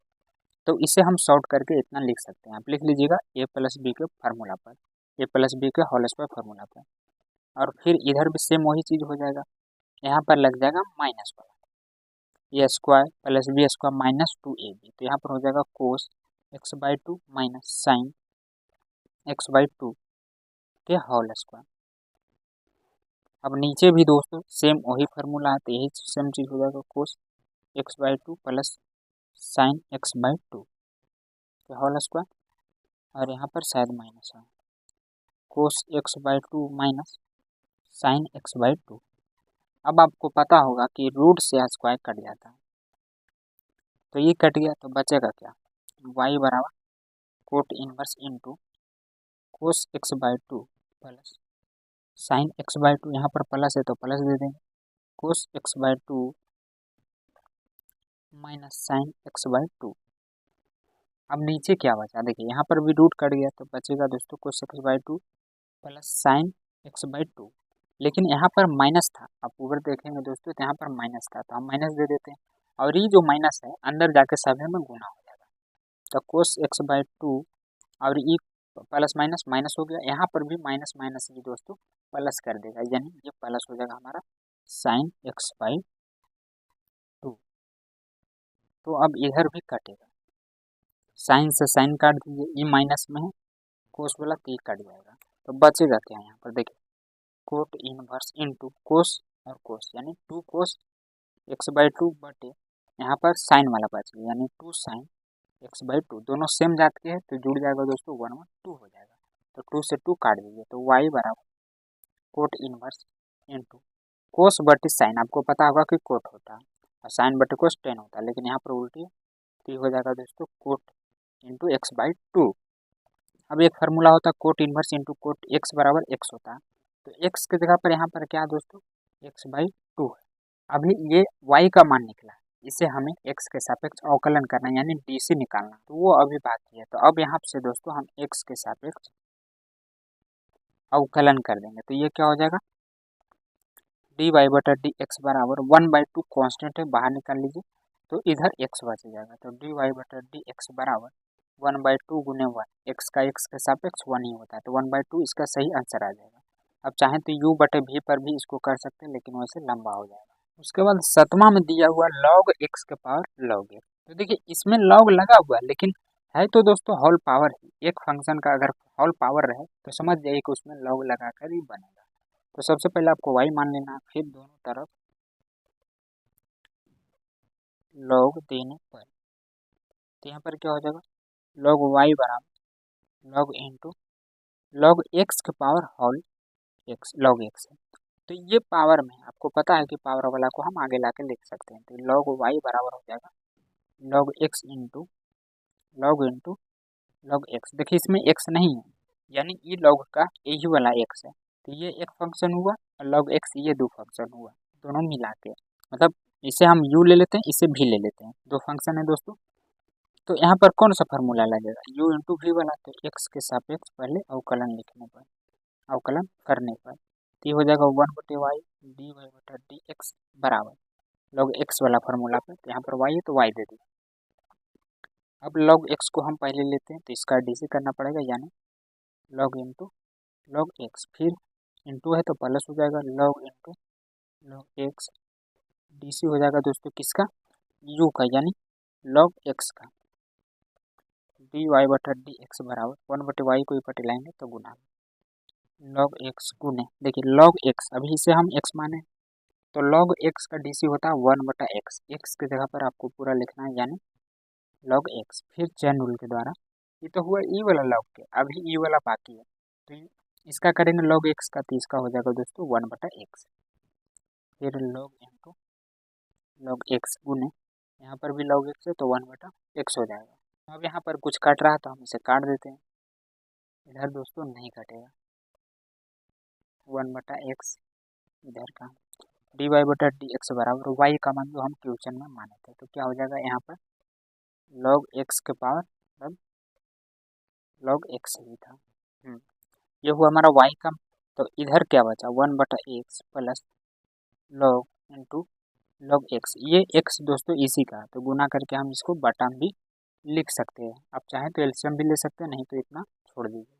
तो इसे हम शॉर्ट करके इतना लिख सकते हैं, आप लिख लीजिएगा ए प्लस बी के फार्मूला पर, ए प्लस बी के होल स्क्वायर फार्मूला पर, और फिर इधर भी सेम वही चीज़ हो जाएगा, यहाँ पर लग जाएगा माइनस वाला A square plus B square minus 2ab, तो यहाँ पर हो जाएगा कोस x/2 माइनस साइन x/2 के होल स्क्वायर। अब नीचे भी दोस्तों सेम वही फार्मूला है, तो यही सेम चीज़ हो जाएगा कोस x/2 प्लस साइन x/2 के होल स्क्वायर, और यहाँ पर शायद माइनस है कोस x/2 माइनस साइन x/2, अब आपको पता होगा कि रूट से स्क्वायर कट जाता है, तो ये कट गया तो बचेगा क्या, y बराबर coat inverse into cos x by two plus sign x by to, यहाँ पर प्लस है तो प्लस दे देंगे, कोस x by to minus sign x by two. अब नीचे क्या बचा, देखिए यहाँ पर भी रूट कट गया तो बचेगा दोस्तों कोस x by two plus sign x by to. लेकिन यहाँ पर माइनस था, आप ऊपर देखेंगे दोस्तों तो यहाँ पर माइनस था, तो हम माइनस दे देते हैं और ये जो माइनस है अंदर जाके सभी में गुना हो जाएगा, तो कोस एक्स बाई टू और ये प्लस माइनस माइनस हो गया, यहाँ पर भी माइनस माइनस ये दोस्तों प्लस कर देगा, यानी ये प्लस हो जाएगा हमारा साइन एक्स बाई टू। तो अब इधर भी कटेगा, साइन से साइन काट दीजिए, ये माइनस में है कोस वाला तो ये कट जाएगा, तो बचेगा क्या यहाँ पर देखिए कोट इनवर्स इनटू कोस और कोस यानी two cos x by two बटे यहाँ पर साइन वाला बच गया यानी two sine x by two, दोनों सेम जात के हैं तो जुड़ जाएगा दोस्तों, 1/2 हो जाएगा, तो 2 से 2 काट दीजिए तो y बराबर कोट इनवर्स इनटू कोस बटे साइन, आपको पता होगा कि कोट होता है और साइन बटे कोस टेन होता है, लेकिन यहाँ पर उल्टी है तो ये हो जाएगा दोस्तों cot into x by two. अब एक फार्मूला होता है cot inverse into cot x बराबर एक्स होता है, तो एक्स की जगह पर यहाँ पर क्या है दोस्तों एक्स बाई टू है। अभी ये y का मान निकला है, इसे हमें x के सापेक्ष अवकलन करना है यानी dc निकालना, तो वो अभी बाकी है, तो अब यहाँ से दोस्तों हम x के सापेक्ष अवकलन कर देंगे, तो ये क्या हो जाएगा dy बटा dx बराबर 1/2 कांस्टेंट है बाहर निकाल लीजिए, तो इधर x बच जाएगा, तो dy बटा dx बराबर 1/2 गुने 1, x का x के सापेक्ष 1 ही होता है, तो 1/2 इसका सही आंसर आ जाएगा। अब चाहें तो u बटे v पर भी इसको कर सकते हैं, लेकिन वैसे लंबा हो जाएगा। उसके बाद सतमा में दिया हुआ log x के पावर log x, तो देखिए इसमें log लगा हुआ है लेकिन है तो दोस्तों होल पावर ही, एक फंक्शन का अगर होल पावर रहे तो समझ जाइए कि उसमें log लगाकर ही बनेगा। तो सबसे पहले आपको y मान लेना, फिर दोनों तरफ log देने पर, तो यहाँ पर क्या हो जाएगा log y बराबर log इंटू log x के power whole x log x है, तो ये पावर में आपको पता है कि पावर वाला को हम आगे लाके लिख सकते हैं, तो log y बराबर हो जाएगा log x into log x। देखिए इसमें x नहीं है यानी ये log का यही वाला x है, तो ये एक फंक्शन हुआ और log x ये दो फंक्शन हुआ, दोनों मिला के मतलब इसे हम u ले लेते हैं इसे भी ले लेते हैं, दो फंक्शन है दोस्तों। तो यहाँ पर कौन सा फार्मूला लगेगा u इंटू वी वाला, तो x के सापेक्ष पहले अवकलन लिखने पर अवकलन करने पर तो ये हो जाएगा 1/y dy बटा dx बराबर log x वाला फार्मूला पे, तो यहाँ पर y है तो y दे दिया। अब log x को हम पहले लेते हैं तो इसका डीसी करना पड़ेगा यानी log इंटू log x, फिर इंटू है तो प्लस हो जाएगा log इंटू log x, डीसी हो जाएगा दोस्तों किसका u का यानी log x का, dy बटा dx बराबर 1/y को ऊपर लाएंगे तो गुना log x गुने, देखिए log x अभी इसे हम x माने तो log x का डीसी होता है 1/x, x की जगह पर आपको पूरा लिखना है यानी log x, फिर चेन रूल के द्वारा ये तो हुआ ई वाला log के, अभी ई वाला बाकी है तो इसका करेंगे log x का, तो इसका हो जाएगा दोस्तों 1/x, फिर log इंटू log x गुने यहाँ पर भी log x है तो 1/x हो जाएगा। अब यहाँ पर कुछ काट रहा है तो हम इसे काट देते हैं, इधर दोस्तों नहीं कटेगा 1/x, इधर का dy बटा dx बराबर y का मान जो हम क्वेश्चन में माने थे, तो क्या हो जाएगा यहाँ पर log x के पावर मतलब log x ही था। ये हुआ हमारा y का, तो इधर क्या बचा 1/x प्लस log इंटू log x, ये x दोस्तों इसी का, तो गुना करके हम इसको बटा भी लिख सकते हैं, आप चाहें तो एलसीएम भी ले सकते हैं, नहीं तो इतना छोड़ दीजिए।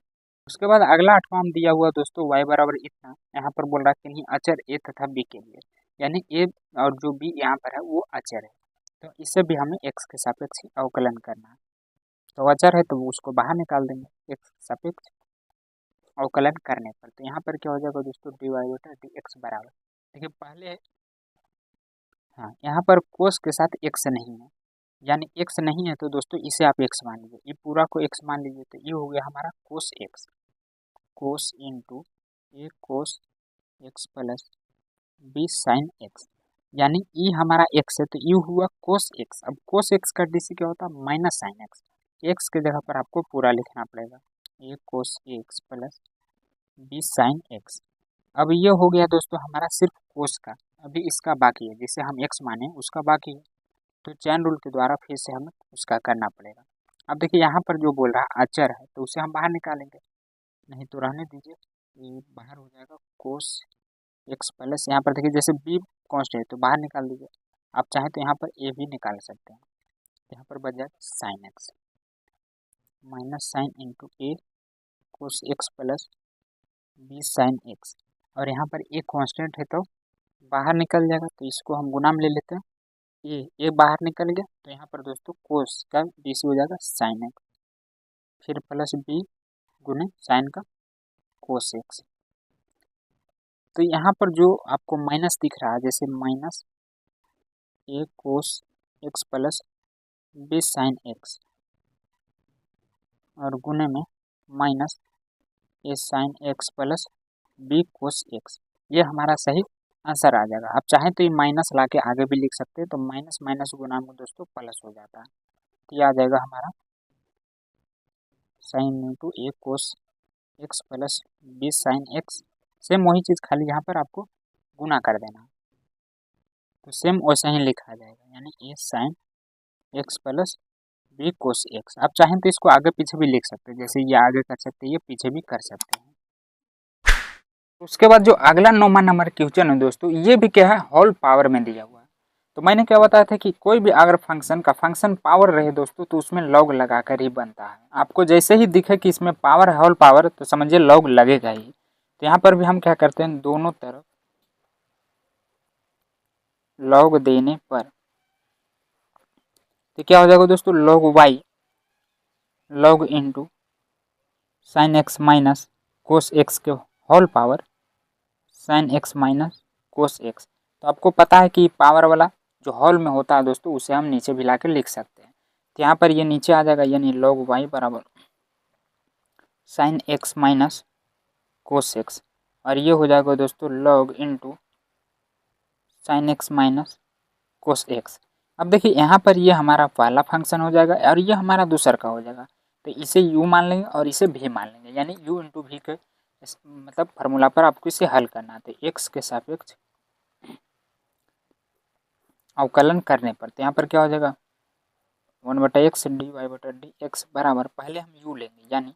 उसके बाद अगला 8वां दिया हुआ दोस्तों y बराबर इतना, यहाँ पर बोल रहा है कि नहीं अचर a तथा b के लिए, यानी a और जो b यहाँ पर है वो अचर है, तो इसे भी हमें x के सापेक्ष अवकलन करना है, तो अचर है तो उसको बाहर निकाल देंगे x सापेक्ष अवकलन करने पर, तो यहाँ पर क्या हो जाएगा दोस्तों dy बटा dx बराबर, देखिए पहले हाँ यहाँ पर कोस के साथ x नहीं है, यानी x नहीं है तो दोस्तों इसे आप x मान लीजिए, ये पूरा को x मान लीजिए, तो ये हो गया हमारा cos x, cos into A cos x plus B sine x, यानी ई हमारा एक्स है तो यू हुआ कोस एक्स। अब कोस एक्स का डीसी क्या होता है माइनस साइन एक्स, एक्स की जगह पर आपको पूरा लिखना पड़ेगा, A cos X plus B sine X. अब ये हो गया दोस्तों हमारा सिर्फ कोस का, अभी इसका बाकी है, जिसे हम एक्स माने उसका बाकी है, तो चैन रूल के द्वारा फिर से हमें उसका करना पड़ेगा। अब देखिए यहाँ पर जो बोल रहा है अचर है तो उसे हम बाहर निकालेंगे, नहीं तो रहने दीजिए, ये बाहर हो जाएगा कोस एक्स प्लस, यहाँ पर देखिए जैसे बी कॉन्स्टेंट है तो बाहर निकाल दीजिए, आप चाहें तो यहाँ पर ए भी निकाल सकते हैं, यहाँ पर बच जाएगा sine x minus sine into A cos X plus B sine X, और यहाँ पर ए कॉन्स्टेंट है तो बाहर निकल जाएगा, तो इसको हम गुना में ले लेते हैं, ये बाहर निकल गया तो यहाँ पर दोस्तों कोस का डीसी हो जाएगा साइन एक्स, फिर प्लस बी गुने साइन का कोस एक्स। तो यहाँ पर जो आपको माइनस दिख रहा है, जैसे minus A cos X plus B sine X और गुने में minus A sine x plus B cos X, ये हमारा सही आंसर आ जाएगा। आप चाहें तो ये माइनस ला के आगे भी लिख सकते हैं, तो माइनस माइनस गुना में दोस्तों प्लस हो जाता है, तो ये आ जाएगा हमारा sine into A cos X plus B sine X. Same वही चीज़, खाली यहाँ पर आपको गुना कर देना, तो सेम वैसा ही लिखा जाएगा, यानी A sine x plus B cos X. आप चाहें तो इसको आगे पीछे भी लिख सकते हैं, जैसे ये आगे कर सकते हैं, ये पीछे भी कर सकते हैं। उसके बाद जो अगला 9वां नंबर क्वेश्चन है दोस्तों, ये भी क्या है होल पावर में दिया हुआ है। तो मैंने क्या बताया था कि कोई भी अगर फंक्शन का फंक्शन पावर रहे दोस्तों तो उसमें लॉग लगाकर ही बनता है। आपको जैसे ही दिखे कि इसमें पावर है होल पावर तो समझिए लॉग लगेगा ही। तो यहाँ पर भी हम क्या करते हैं, दोनों तरफ लॉग देने पर तो क्या हो जाएगा दोस्तों, log Y log into sine x minus cos X के whole power sine x minus cos X. तो आपको पता है कि पावर वाला जो हॉल में होता है दोस्तों उसे हम नीचे भी ला के लिख सकते हैं, तो यहाँ पर ये नीचे आ जाएगा, यानी लॉग वाई बराबर sine x minus cos x, और ये हो जाएगा दोस्तों log into sine x minus cos x. अब देखिए यहाँ पर ये हमारा पहला फंक्शन हो जाएगा और ये हमारा दूसरा का हो जाएगा, तो इसे u मान लेंगे और इसे v मान लेंगे, यानी u इंटू वी के मतलब फार्मूला पर आपको इसे हल करना है। तो x के सापेक्ष अवकलन करने पर तो यहाँ पर क्या हो जाएगा 1/x dy/dx बराबर, पहले हम u लेंगे यानी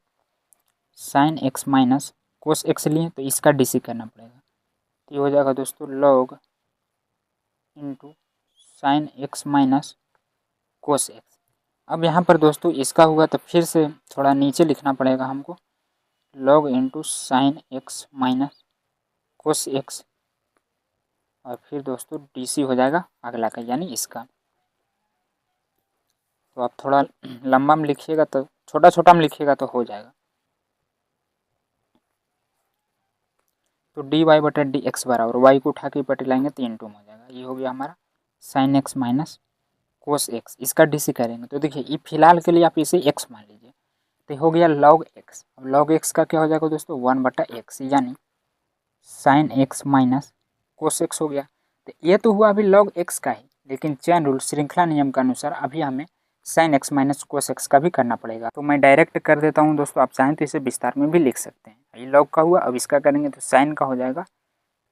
sine x minus cos x लिए तो इसका डीसी करना पड़ेगा, तो ये हो जाएगा दोस्तों log into sine x minus cos x. अब यहाँ पर दोस्तों इसका हुआ तो फिर से थोड़ा नीचे लिखना पड़ेगा हमको, log into sine x minus cos x, और फिर दोस्तों डीसी हो जाएगा अगला का यानी इसका। तो आप थोड़ा लंबा में लिखिएगा तो छोटा छोटा में लिखिएगा तो हो जाएगा। तो dy/dx बराबर वाई को उठा के पटी लाएंगे तो इंटू में हो जाएगा, ये हो गया हमारा sine x minus cos x. इसका डीसी करेंगे तो देखिए ये फिलहाल के लिए आप इसे एक्स मान लीजिए, तो हो गया लॉग एक्स। अब लॉग एक्स का क्या हो जाएगा दोस्तों 1/x, यानी sine x minus cos x हो गया। तो ये तो हुआ अभी लॉग एक्स का ही, लेकिन चैन रूल श्रृंखला नियम के अनुसार अभी हमें sine x minus cos x का भी करना पड़ेगा। तो मैं डायरेक्ट कर देता हूँ दोस्तों, आप चाहें तो इसे विस्तार में भी लिख सकते हैं। ये लॉग का हुआ, अब इसका करेंगे तो साइन का हो जाएगा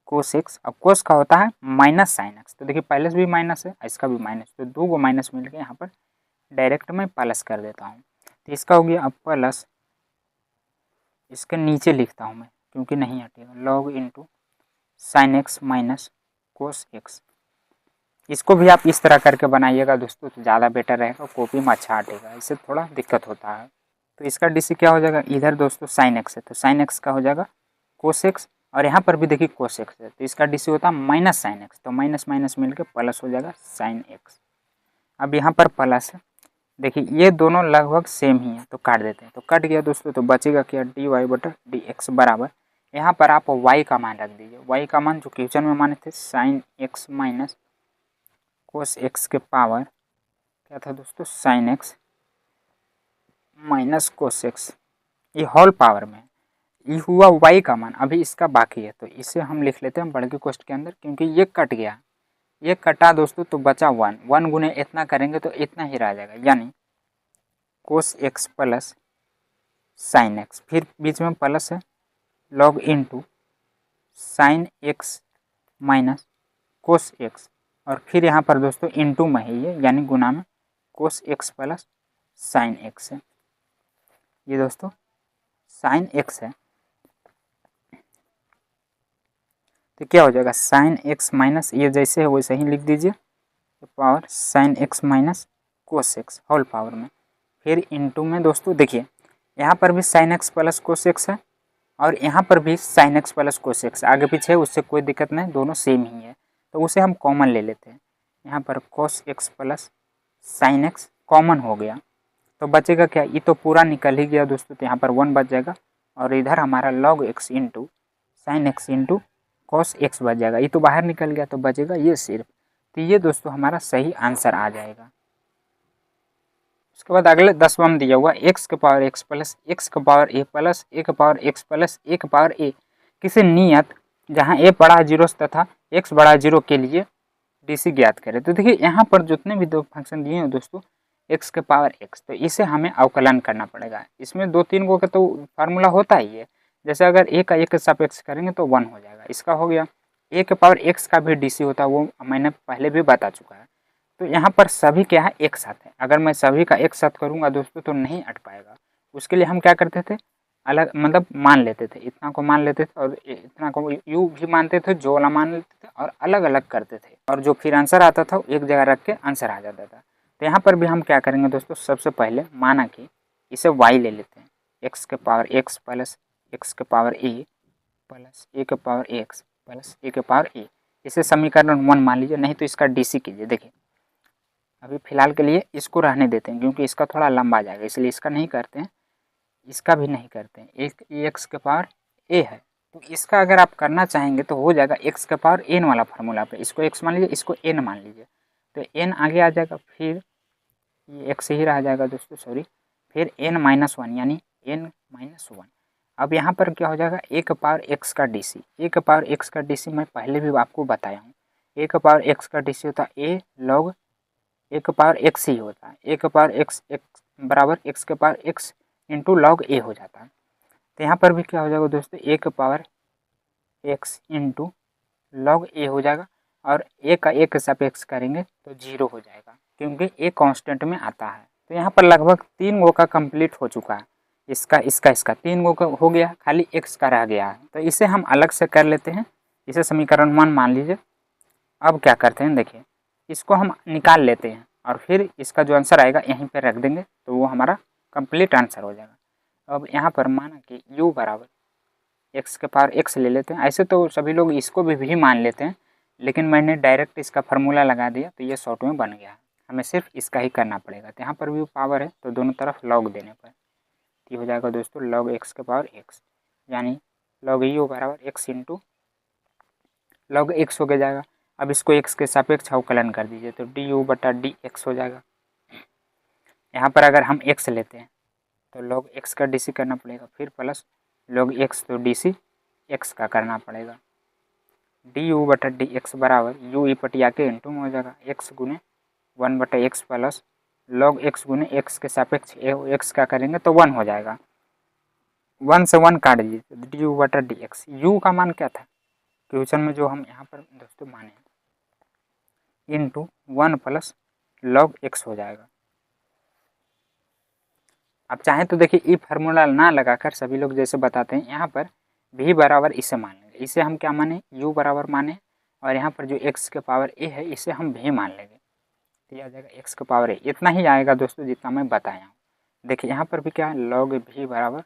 कोस एक्स, अब कोस का होता है माइनस साइन एक्स, तो देखिए पहले से भी माइनस है इसका भी माइनस, तो दो को माइनस मिल के यहाँ पर डायरेक्ट मैं प्लस कर देता हूँ। तो इसका हो गया अब प्लस, इसके नीचे लिखता हूँ मैं क्योंकि नहीं हटेगा, log into sine x minus cos x. इसको भी आप इस तरह करके बनाइएगा दोस्तों तो ज़्यादा बेटर रहेगा, कॉपी में अच्छा हटेगा, इससे थोड़ा दिक्कत होता है। तो इसका डीसी क्या हो जाएगा, इधर दोस्तों साइन एक्स है तो साइन एक्स का हो जाएगा कोस एक्स, और यहाँ पर भी देखिए कोस एक्स है तो इसका डीसी होता है माइनस साइन एक्स, तो माइनस माइनस मिलकर प्लस हो जाएगा साइन एक्स। अब यहाँ पर प्लस है, देखिए ये दोनों लगभग सेम ही है तो काट देते हैं, तो कट गया दोस्तों, तो बचेगा क्या dy/dx बराबर, यहाँ पर आप y का मान रख दीजिए, y का मान जो क्वेश्चन में माने थे sine x minus cos X के पावर क्या था दोस्तों sine x minus cos X, ये होल पावर में। ये हुआ y का मान, अभी इसका बाकी है, तो इसे हम लिख लेते हैं बड़े के कोष्ठ के अंदर, क्योंकि ये कट गया, ये कटा दोस्तों तो बचा 1, 1 गुने इतना करेंगे तो इतना ही रह जाएगा, यानी कोस एक्स प्लस साइन एक्स, फिर बीच में प्लस है log into sine x minus cos x, और फिर यहाँ पर दोस्तों इंटू में है ये, यानी गुना में कोस एक्स प्लस साइन एक्स है, ये दोस्तों साइन एक्स है, तो क्या हो जाएगा साइन एक्स माइनस ये जैसे है वैसे ही लिख दीजिए, तो power sine x minus cos x whole power में, फिर इंटू में दोस्तों देखिए यहाँ पर भी sine x plus cos x है और यहाँ पर भी sine x plus cos x, आगे पीछे है उससे कोई दिक्कत नहीं, दोनों सेम ही है, तो उसे हम कॉमन ले लेते हैं, यहाँ पर कोस X plus sine x common हो गया, तो बचेगा क्या, ये तो पूरा निकल ही गया दोस्तों, तो यहाँ पर 1 बच जाएगा, और इधर हमारा log x into sine x into cos x बच जाएगा, ये तो बाहर निकल गया, तो बचेगा ये सिर्फ, तो ये दोस्तों हमारा सही आंसर आ जाएगा। उसके बाद अगले 10वां में दिया हुआ एक्स के पावर एक्स प्लस एक्स के पावर ए प्लस ए के पावर एक्स प्लस ए के पावर ए किसी नियत जहाँ ए बड़ा 0 तथा एक्स बड़ा 0 के लिए डीसी ज्ञात करें। तो देखिए यहाँ पर जितने भी दो फंक्शन दिए हैं दोस्तों एक्स के पावर एक्स, तो इसे हमें अवकलन करना पड़ेगा, इसमें 2-3 गो का तो फार्मूला होता ही है, जैसे अगर ए का ए के सापेक्ष करेंगे तो 1 हो जाएगा, इसका हो गया, ए के पावर एक्स का भी डीसी होता है, वो मैंने पहले भी बता चुका है, तो यहाँ पर सभी क्या है एक साथ है, अगर मैं सभी का एक साथ करूँगा दोस्तों तो नहीं अट पाएगा, उसके लिए हम क्या करते थे अलग मतलब मान लेते थे, इतना को मान लेते थे और इतना को यू भी मानते थे, जो वाला मान लेते थे और अलग अलग करते थे, और जो फिर आंसर आता था एक जगह रख के आंसर आ जाता था। तो यहाँ पर भी हम क्या करेंगे दोस्तों, सबसे पहले माना कि इसे वाई ले लेते हैं, एक्स के पावर एक्स प्लस एक्स के पावर ए प्लस ए के पावर एक्स प्लस ए के पावर ए, इसे समीकरण 1 मान लीजिए, नहीं तो इसका डीसी कीजिए। देखिए अभी फिलहाल के लिए इसको रहने देते हैं क्योंकि इसका थोड़ा लंबा जाएगा, इसलिए इसका नहीं करते हैं, इसका भी नहीं करते हैं, एक एक्स के पावर ए है, तो इसका अगर आप करना चाहेंगे तो हो जाएगा एक्स के पावर एन वाला फार्मूला पे, इसको एक्स मान लीजिए, इसको एन मान लीजिए, तो एन आगे आ जाएगा, फिर ये एक्स ही रह जाएगा दोस्तों, सॉरी, फिर एन माइनस 1 यानी एन माइनस 1। अब यहाँ पर क्या हो जाएगा ए के पावर एक्स का डीसी, ए के पावर एक्स का डीसी मैं पहले भी आपको बताया हूँ, ए के पावर एक्स का डीसी होता है ए लॉग ए के पावर एक्स ही होता है, ए के पावर एक्स एक्स बराबर एक्स के पावर एक्स इंटू लॉग ए हो जाता है, तो यहाँ पर भी क्या हो जाएगा दोस्तों ए के पावर एक्स इंटू लॉग ए हो जाएगा, और ए का ए के सापेक्ष करेंगे तो 0 हो जाएगा क्योंकि ए कांस्टेंट में आता है। तो यहाँ पर लगभग 3 गो का कंप्लीट हो चुका है, इसका 3 गो का हो गया, खाली एक्स का रह गया है, तो इसे हम अलग से कर लेते हैं, इसे समीकरण 1 मान लीजिए। अब क्या करते हैं देखिए, इसको हम निकाल लेते हैं और फिर इसका जो आंसर आएगा यहीं पर रख देंगे, तो वो हमारा कंप्लीट आंसर हो जाएगा। अब यहाँ पर माना कि u बराबर एक्स के पावर एक्स ले लेते हैं, ऐसे तो सभी लोग इसको भी मान लेते हैं, लेकिन मैंने डायरेक्ट इसका फार्मूला लगा दिया तो ये शॉर्ट में बन गया, हमें सिर्फ इसका ही करना पड़ेगा। तो यहाँ पर भी पावर है तो दोनों तरफ लॉग देने पर ये हो जाएगा दोस्तों लॉग एक्स के पावर एक्स, यानी लॉग u बराबर एक्स इंटू लॉग एक्स हो गया जाएगा। अब इसको एक्स के सापेक्ष अवकलन कर दीजिए तो डी यू बटा डी एक्स हो जाएगा। यहाँ पर अगर हम एक्स लेते हैं तो लॉग एक्स का डी सी करना पड़ेगा, फिर प्लस लॉग एक्स तो डी सी एक्स का करना पड़ेगा, डी यू बटा डी एक्स बराबर यू ई पटिया के इंटू में हो जाएगा एक्स गुने 1 बटा एक्स प्लस लॉग एक्स गुने एक्स के सापेक्ष एक्स का करेंगे तो 1 हो जाएगा, 1 से 1 काट दीजिए डी यू बटा डी एक्स, यू का मान क्या था क्वेश्चन में जो हम यहाँ पर दोस्तों माने इंटू 1 प्लस लॉग एक्स हो जाएगा। आप चाहें तो देखिए ई फार्मूला ना लगाकर सभी लोग जैसे बताते हैं यहाँ पर भी बराबर इसे मान लेंगे, इसे हम क्या माने u बराबर माने, और यहाँ पर जो x के पावर a है इसे हम भी मान लेंगे, तो यह आ जाएगा x के पावर a, इतना ही आएगा दोस्तों जितना मैं बताया हूँ। देखिए यहाँ पर भी क्या है लॉग भी बराबर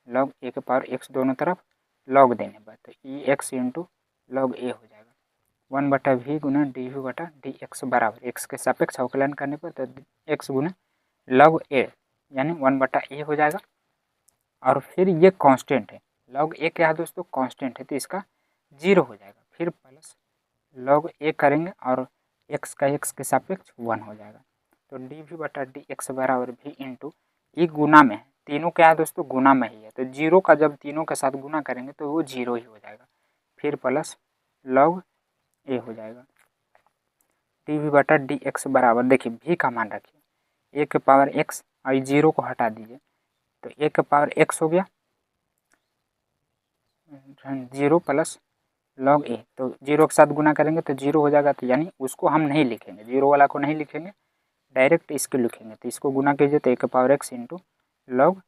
लॉग a के पावर x दोनों तरफ लॉग देने पर, तो ई एक्स इंटू लॉग a हो जाएगा 1 बटा भी गुना डी वी बटा डी एक्स बराबर x के सापेक्ष अवकलन करने पर तो x गुना लॉग a यानी 1 बटा ए हो जाएगा, और फिर ये कांस्टेंट है लॉग ए क्या है दोस्तों कांस्टेंट है तो इसका 0 हो जाएगा, फिर प्लस लॉग ए करेंगे और x का x के सापेक्ष 1 हो जाएगा, तो डी वी बटा डी एक्स बराबर भी इंटू ई गुना में है तीनों क्या है दोस्तों, गुना में ही है, तो जीरो का जब तीनों के साथ गुना करेंगे तो वो जीरो ही हो जाएगा। फिर प्लस लॉग ए हो जाएगा। डी वी बटा डी एक्स बराबर, देखिए भी का मान रखिए ए के पावर एक्स और जीरो को हटा दीजिए तो ए के पावर एक्स हो गया, जीरो प्लस लॉग ए, तो जीरो के साथ गुना करेंगे तो जीरो हो जाएगा, तो यानी उसको हम नहीं लिखेंगे, जीरो वाला को नहीं लिखेंगे, डायरेक्ट इसको लिखेंगे। तो इसको गुना कीजिए तो ए के पावर एक्स इंटू लॉग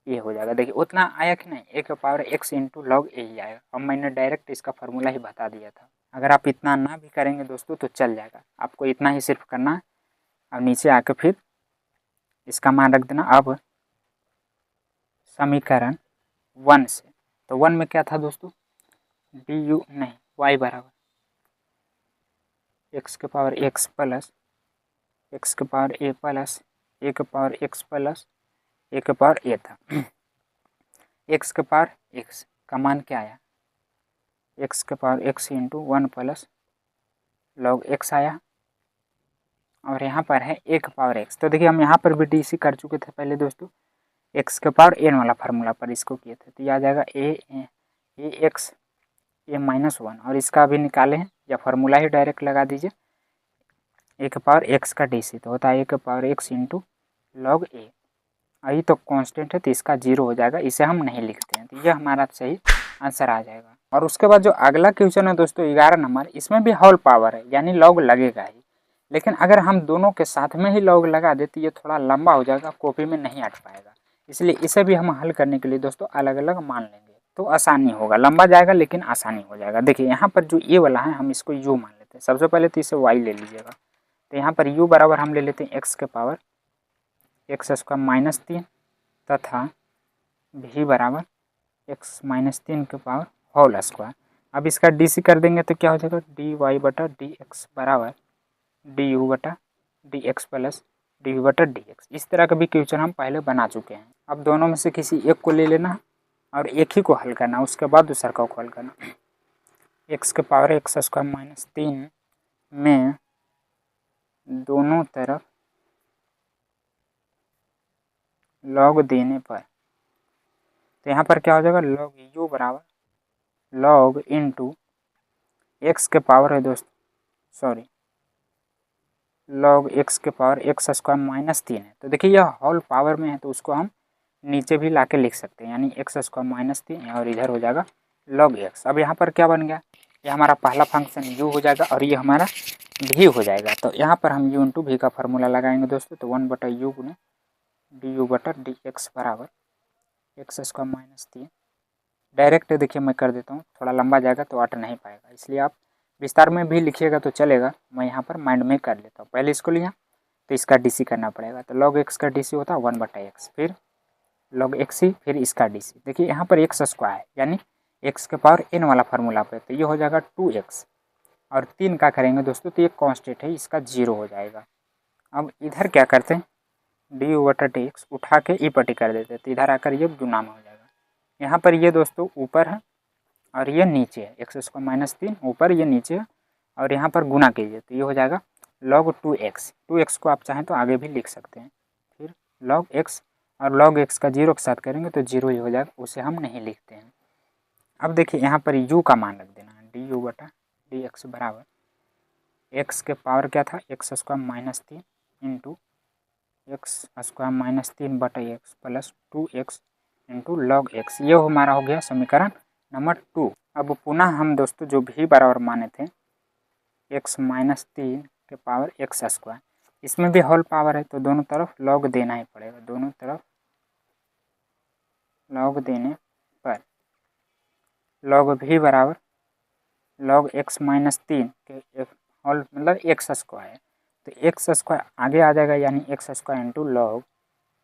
ए हो जाएगा। देखिए उतना आया कि नहीं, ए के पावर एक्स इंटू लॉग ए ही आएगा। अब मैंने डायरेक्ट इसका फार्मूला ही बता दिया था। अगर आप इतना ना भी करेंगे दोस्तों तो चल जाएगा, आपको इतना ही सिर्फ करना है। अब नीचे आके फिर इसका मान रख देना। अब समीकरण 1 से, तो 1 में क्या था दोस्तों, डी यू नहीं वाई बराबर एक्स के पावर एक्स प्लस एक्स के पावर ए प्लस ए के पावर एक्स प्लस ए के पावर ए था। एक्स के पावर एक्स का मान क्या आया, एक्स के power x into 1 plus log x आया, और यहाँ पर है ए के पावर एक्स। तो देखिए हम यहाँ पर भी डीसी कर चुके थे पहले दोस्तों, एक्स के पावर एन वाला फार्मूला पर इसको किए थे, तो ये आ जाएगा ए एक्स ए -1, और इसका भी निकाले हैं या फार्मूला ही डायरेक्ट लगा दीजिए, ए के पावर एक्स का डीसी तो होता है ए के पावर एक्स इंटू लॉग ए, यही तो कांस्टेंट है तो इसका जीरो हो जाएगा, इसे हम नहीं लिखते हैं, तो यह हमारा सही आंसर आ जाएगा। और उसके बाद जो अगला क्वेश्चन है दोस्तों 11 नंबर, इसमें भी होल पावर है यानी लॉग लगेगा ही, लेकिन अगर हम दोनों के साथ में ही लॉग लगा देते ये थोड़ा लंबा हो जाएगा, कॉपी में नहीं अट पाएगा, इसलिए इसे भी हम हल करने के लिए दोस्तों अलग अलग मान लेंगे तो आसानी होगा, लंबा जाएगा लेकिन आसानी हो जाएगा। देखिए यहाँ पर जो ये वाला है हम इसको यू मान लेते हैं, सबसे पहले तो इसे वाई ले लीजिएगा, तो यहाँ पर यू बराबर हम ले लेते हैं एक्स के पावर एक्स स्क्वायर -3 तथा भी बराबर एक्स -3 के पावर होल स्क्वायर। अब इसका डीसी कर देंगे तो क्या हो जाएगा, डी वाई बटा डी एक्स बराबर डी यू बटा d x plus d v बटा डी एक्स। इस तरह का भी क्वेश्चन हम पहले बना चुके हैं। अब दोनों में से किसी एक को ले लेना और एक ही को हल करना, उसके बाद दूसरा को हल करना। एक्स के पावर एक्स स्क्वायर -3 में दोनों तरफ लॉग देने पर, तो यहाँ पर क्या हो जाएगा, लॉग यू बराबर लॉग इंटू एक्स के पावर है दोस्तों, सॉरी लॉग एक्स के पावर एक्स स्क्वायर -3 है, तो देखिए यह होल पावर में है तो उसको हम नीचे भी लाके लिख सकते हैं, यानी एक्स स्क्वायर -3 और इधर हो जाएगा लॉग एक्स। अब यहाँ पर क्या बन गया, ये हमारा पहला फंक्शन यू हो जाएगा और ये हमारा भी हो जाएगा, तो यहाँ पर हम यू इंटू भी का फार्मूला लगाएंगे दोस्तों, तो 1 बटा यू गुने डी यू बटा डी एक्स बराबर एक्स स्क्वायर -3। डायरेक्ट देखिए मैं कर देता हूँ, थोड़ा लंबा जाएगा तो अट नहीं पाएगा, इसलिए आप विस्तार में भी लिखिएगा तो चलेगा, मैं यहाँ पर माइंड में कर लेता हूँ। पहले इसको लिया तो इसका डीसी करना पड़ेगा, तो लॉग एक्स का डीसी होता है 1 बटा एक्स, फिर लॉग एक्स ही, फिर इसका डीसी। देखिए यहाँ पर एक्स स्क्वायर है यानी एक्स के पावर एन वाला फार्मूला पे, तो ये हो जाएगा 2x, और 3 का करेंगे दोस्तों तो ये कांस्टेंट है, इसका जीरो हो जाएगा। अब इधर क्या करते हैं, डी यू बटा डी एक्स उठा के ई पट्टी कर देते हैं, तो इधर आकर ये गुना में हो जाएगा। यहाँ पर ये दोस्तों ऊपर है और ये नीचे है, एक्स स्क्वायर -3 ऊपर, ये नीचे है, और यहाँ पर गुना कीजिए तो ये हो जाएगा log 2x को आप चाहें तो आगे भी लिख सकते हैं, फिर log x, और log x का जीरो के साथ करेंगे तो जीरो ही हो जाएगा, उसे हम नहीं लिखते हैं। अब देखिए यहाँ पर u का मान रख देना है, डी यू बटा डी एक्स बराबर x के पावर क्या था, x square -3 into x square -3 बटा x plus 2x into log x. ये हमारा हो गया समीकरण नंबर 2। अब पुनः हम दोस्तों जो भी बराबर माने थे एक्स -3 के पावर एक्स स्क्वायर, इसमें भी होल पावर है तो दोनों तरफ लॉग देना ही पड़ेगा, दोनों तरफ लॉग देने पर लॉग भी बराबर लॉग एक्स -3 के होल मतलब एक्स स्क्वायर, तो एक्स स्क्वायर आगे आ जाएगा यानी x square into log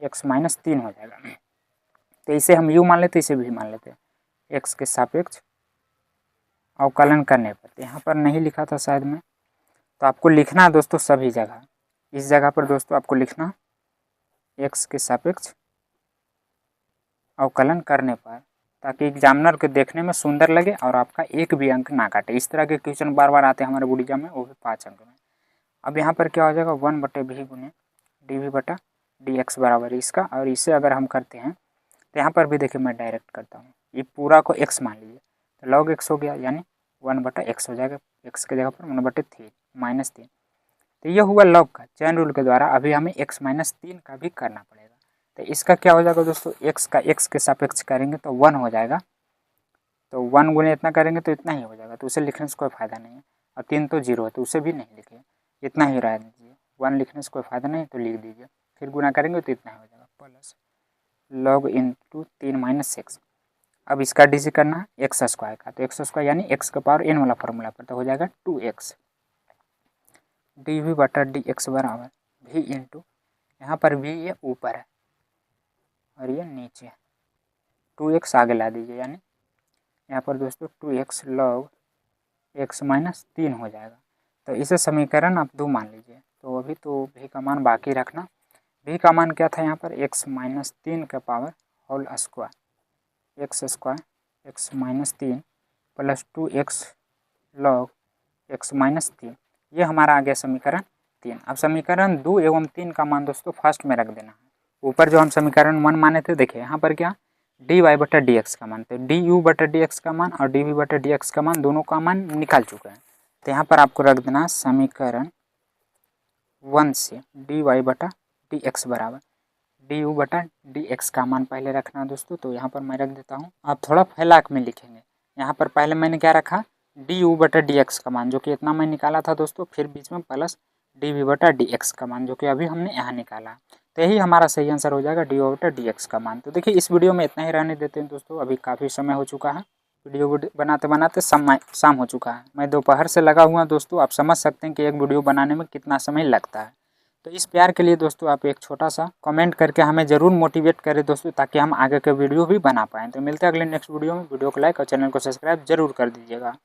x -3 हो जाएगा। तो इसे हम यू मान लेते, इसे भी मान लेते हैं, एक्स के सापेक्ष अवकलन करने पर, तो यहाँ पर नहीं लिखा था शायद में, तो आपको लिखना है दोस्तों सभी जगह, इस जगह पर दोस्तों आपको लिखना एक्स के सापेक्ष अवकलन करने पर, ताकि एग्जामिनर को देखने में सुंदर लगे और आपका एक भी अंक ना काटे। इस तरह के क्वेश्चन बार बार आते हैं हमारे बोर्ड एग्जाम में, वो भी 5 अंक में। अब यहाँ पर क्या हो जाएगा, 1 बटे भी गुने डी वी बटा डी एक्स बराबर इसका, और इसे अगर हम करते हैं तो यहाँ पर भी देखिए मैं डायरेक्ट करता हूँ, ये पूरा को x मान लीजिए तो log x हो गया, यानी 1/x हो जाएगा, x के जगह पर 1/3 -3। तो ये हुआ log का। चेन रूल के द्वारा अभी हमें x - 3 का भी करना पड़ेगा। तो इसका क्या हो जाएगा दोस्तों, x का x के सापेक्ष करेंगे तो 1 हो जाएगा, तो 1 गुने इतना करेंगे तो इतना ही हो जाएगा, तो उसे लिखने से कोई फ़ायदा नहीं है। और 3 तो 0 है तो उसे भी नहीं लिखिए, इतना ही रह दीजिए। 1 लिखने से कोई फ़ायदा नहीं तो लिख दीजिए, फिर गुना करेंगे तो इतना हो जाएगा, प्लस log इंटू 3 - 6। अब इसका डी सी करना एक्स स्क्वायर का, तो एक्स स्क्वायर यानी एक्स का पावर n वाला फॉर्मूला पर, तो हो जाएगा 2x डी वी बटा डी एक्स बराबर v इंटू, यहाँ पर v ये ऊपर है और ये नीचे है, 2x आगे ला दीजिए, यानी यहाँ पर दोस्तों 2x log x - 3 हो जाएगा। तो इसे समीकरण आप 2 मान लीजिए। तो अभी तो v का मान बाकी रखना, v का मान क्या था यहाँ पर, x - 3 का power whole square, x square x - 3 plus 2x log x - 3, ये हमारा आ गया समीकरण 3। अब समीकरण 2 एवं 3 का मान दोस्तों फर्स्ट में रख देना है। ऊपर जो हम समीकरण 1 माने थे, देखिए यहाँ पर क्या dy बटा डी एक्स का मान, तो du बटा डी एक्स का मान और dv बटा डी एक्स का मान, दोनों का मान निकाल चुके हैं। तो यहाँ पर आपको रख देना समीकरण 1 से dy बटा डी एक्स बराबर du बटा डी एक्स का मान पहले रखना दोस्तों, तो यहाँ पर मैं रख देता हूँ। आप थोड़ा फैलाक में लिखेंगे, यहाँ पर पहले मैंने क्या रखा, du बटा डी एक्स का मान जो कि इतना मैं निकाला था दोस्तों, फिर बीच में प्लस dv बटा डी एक्स का मान जो कि अभी हमने यहाँ निकाला। तो यही हमारा सही आंसर हो जाएगा, du बटा डी एक्स का मान। तो देखिए इस वीडियो में इतना ही रहने देते हैं दोस्तों, अभी काफ़ी समय हो चुका है, वीडियो बनाते बनाते शाम हो चुका है। मैं दोपहर से लगा हुआ दोस्तों, आप समझ सकते हैं कि एक वीडियो बनाने में कितना समय लगता है। तो इस प्यार के लिए दोस्तों आप एक छोटा सा कमेंट करके हमें ज़रूर मोटिवेट करें दोस्तों, ताकि हम आगे के वीडियो भी बना पाएँ। तो मिलते हैं अगले नेक्स्ट वीडियो में। वीडियो को लाइक और चैनल को सब्सक्राइब जरूर कर दीजिएगा।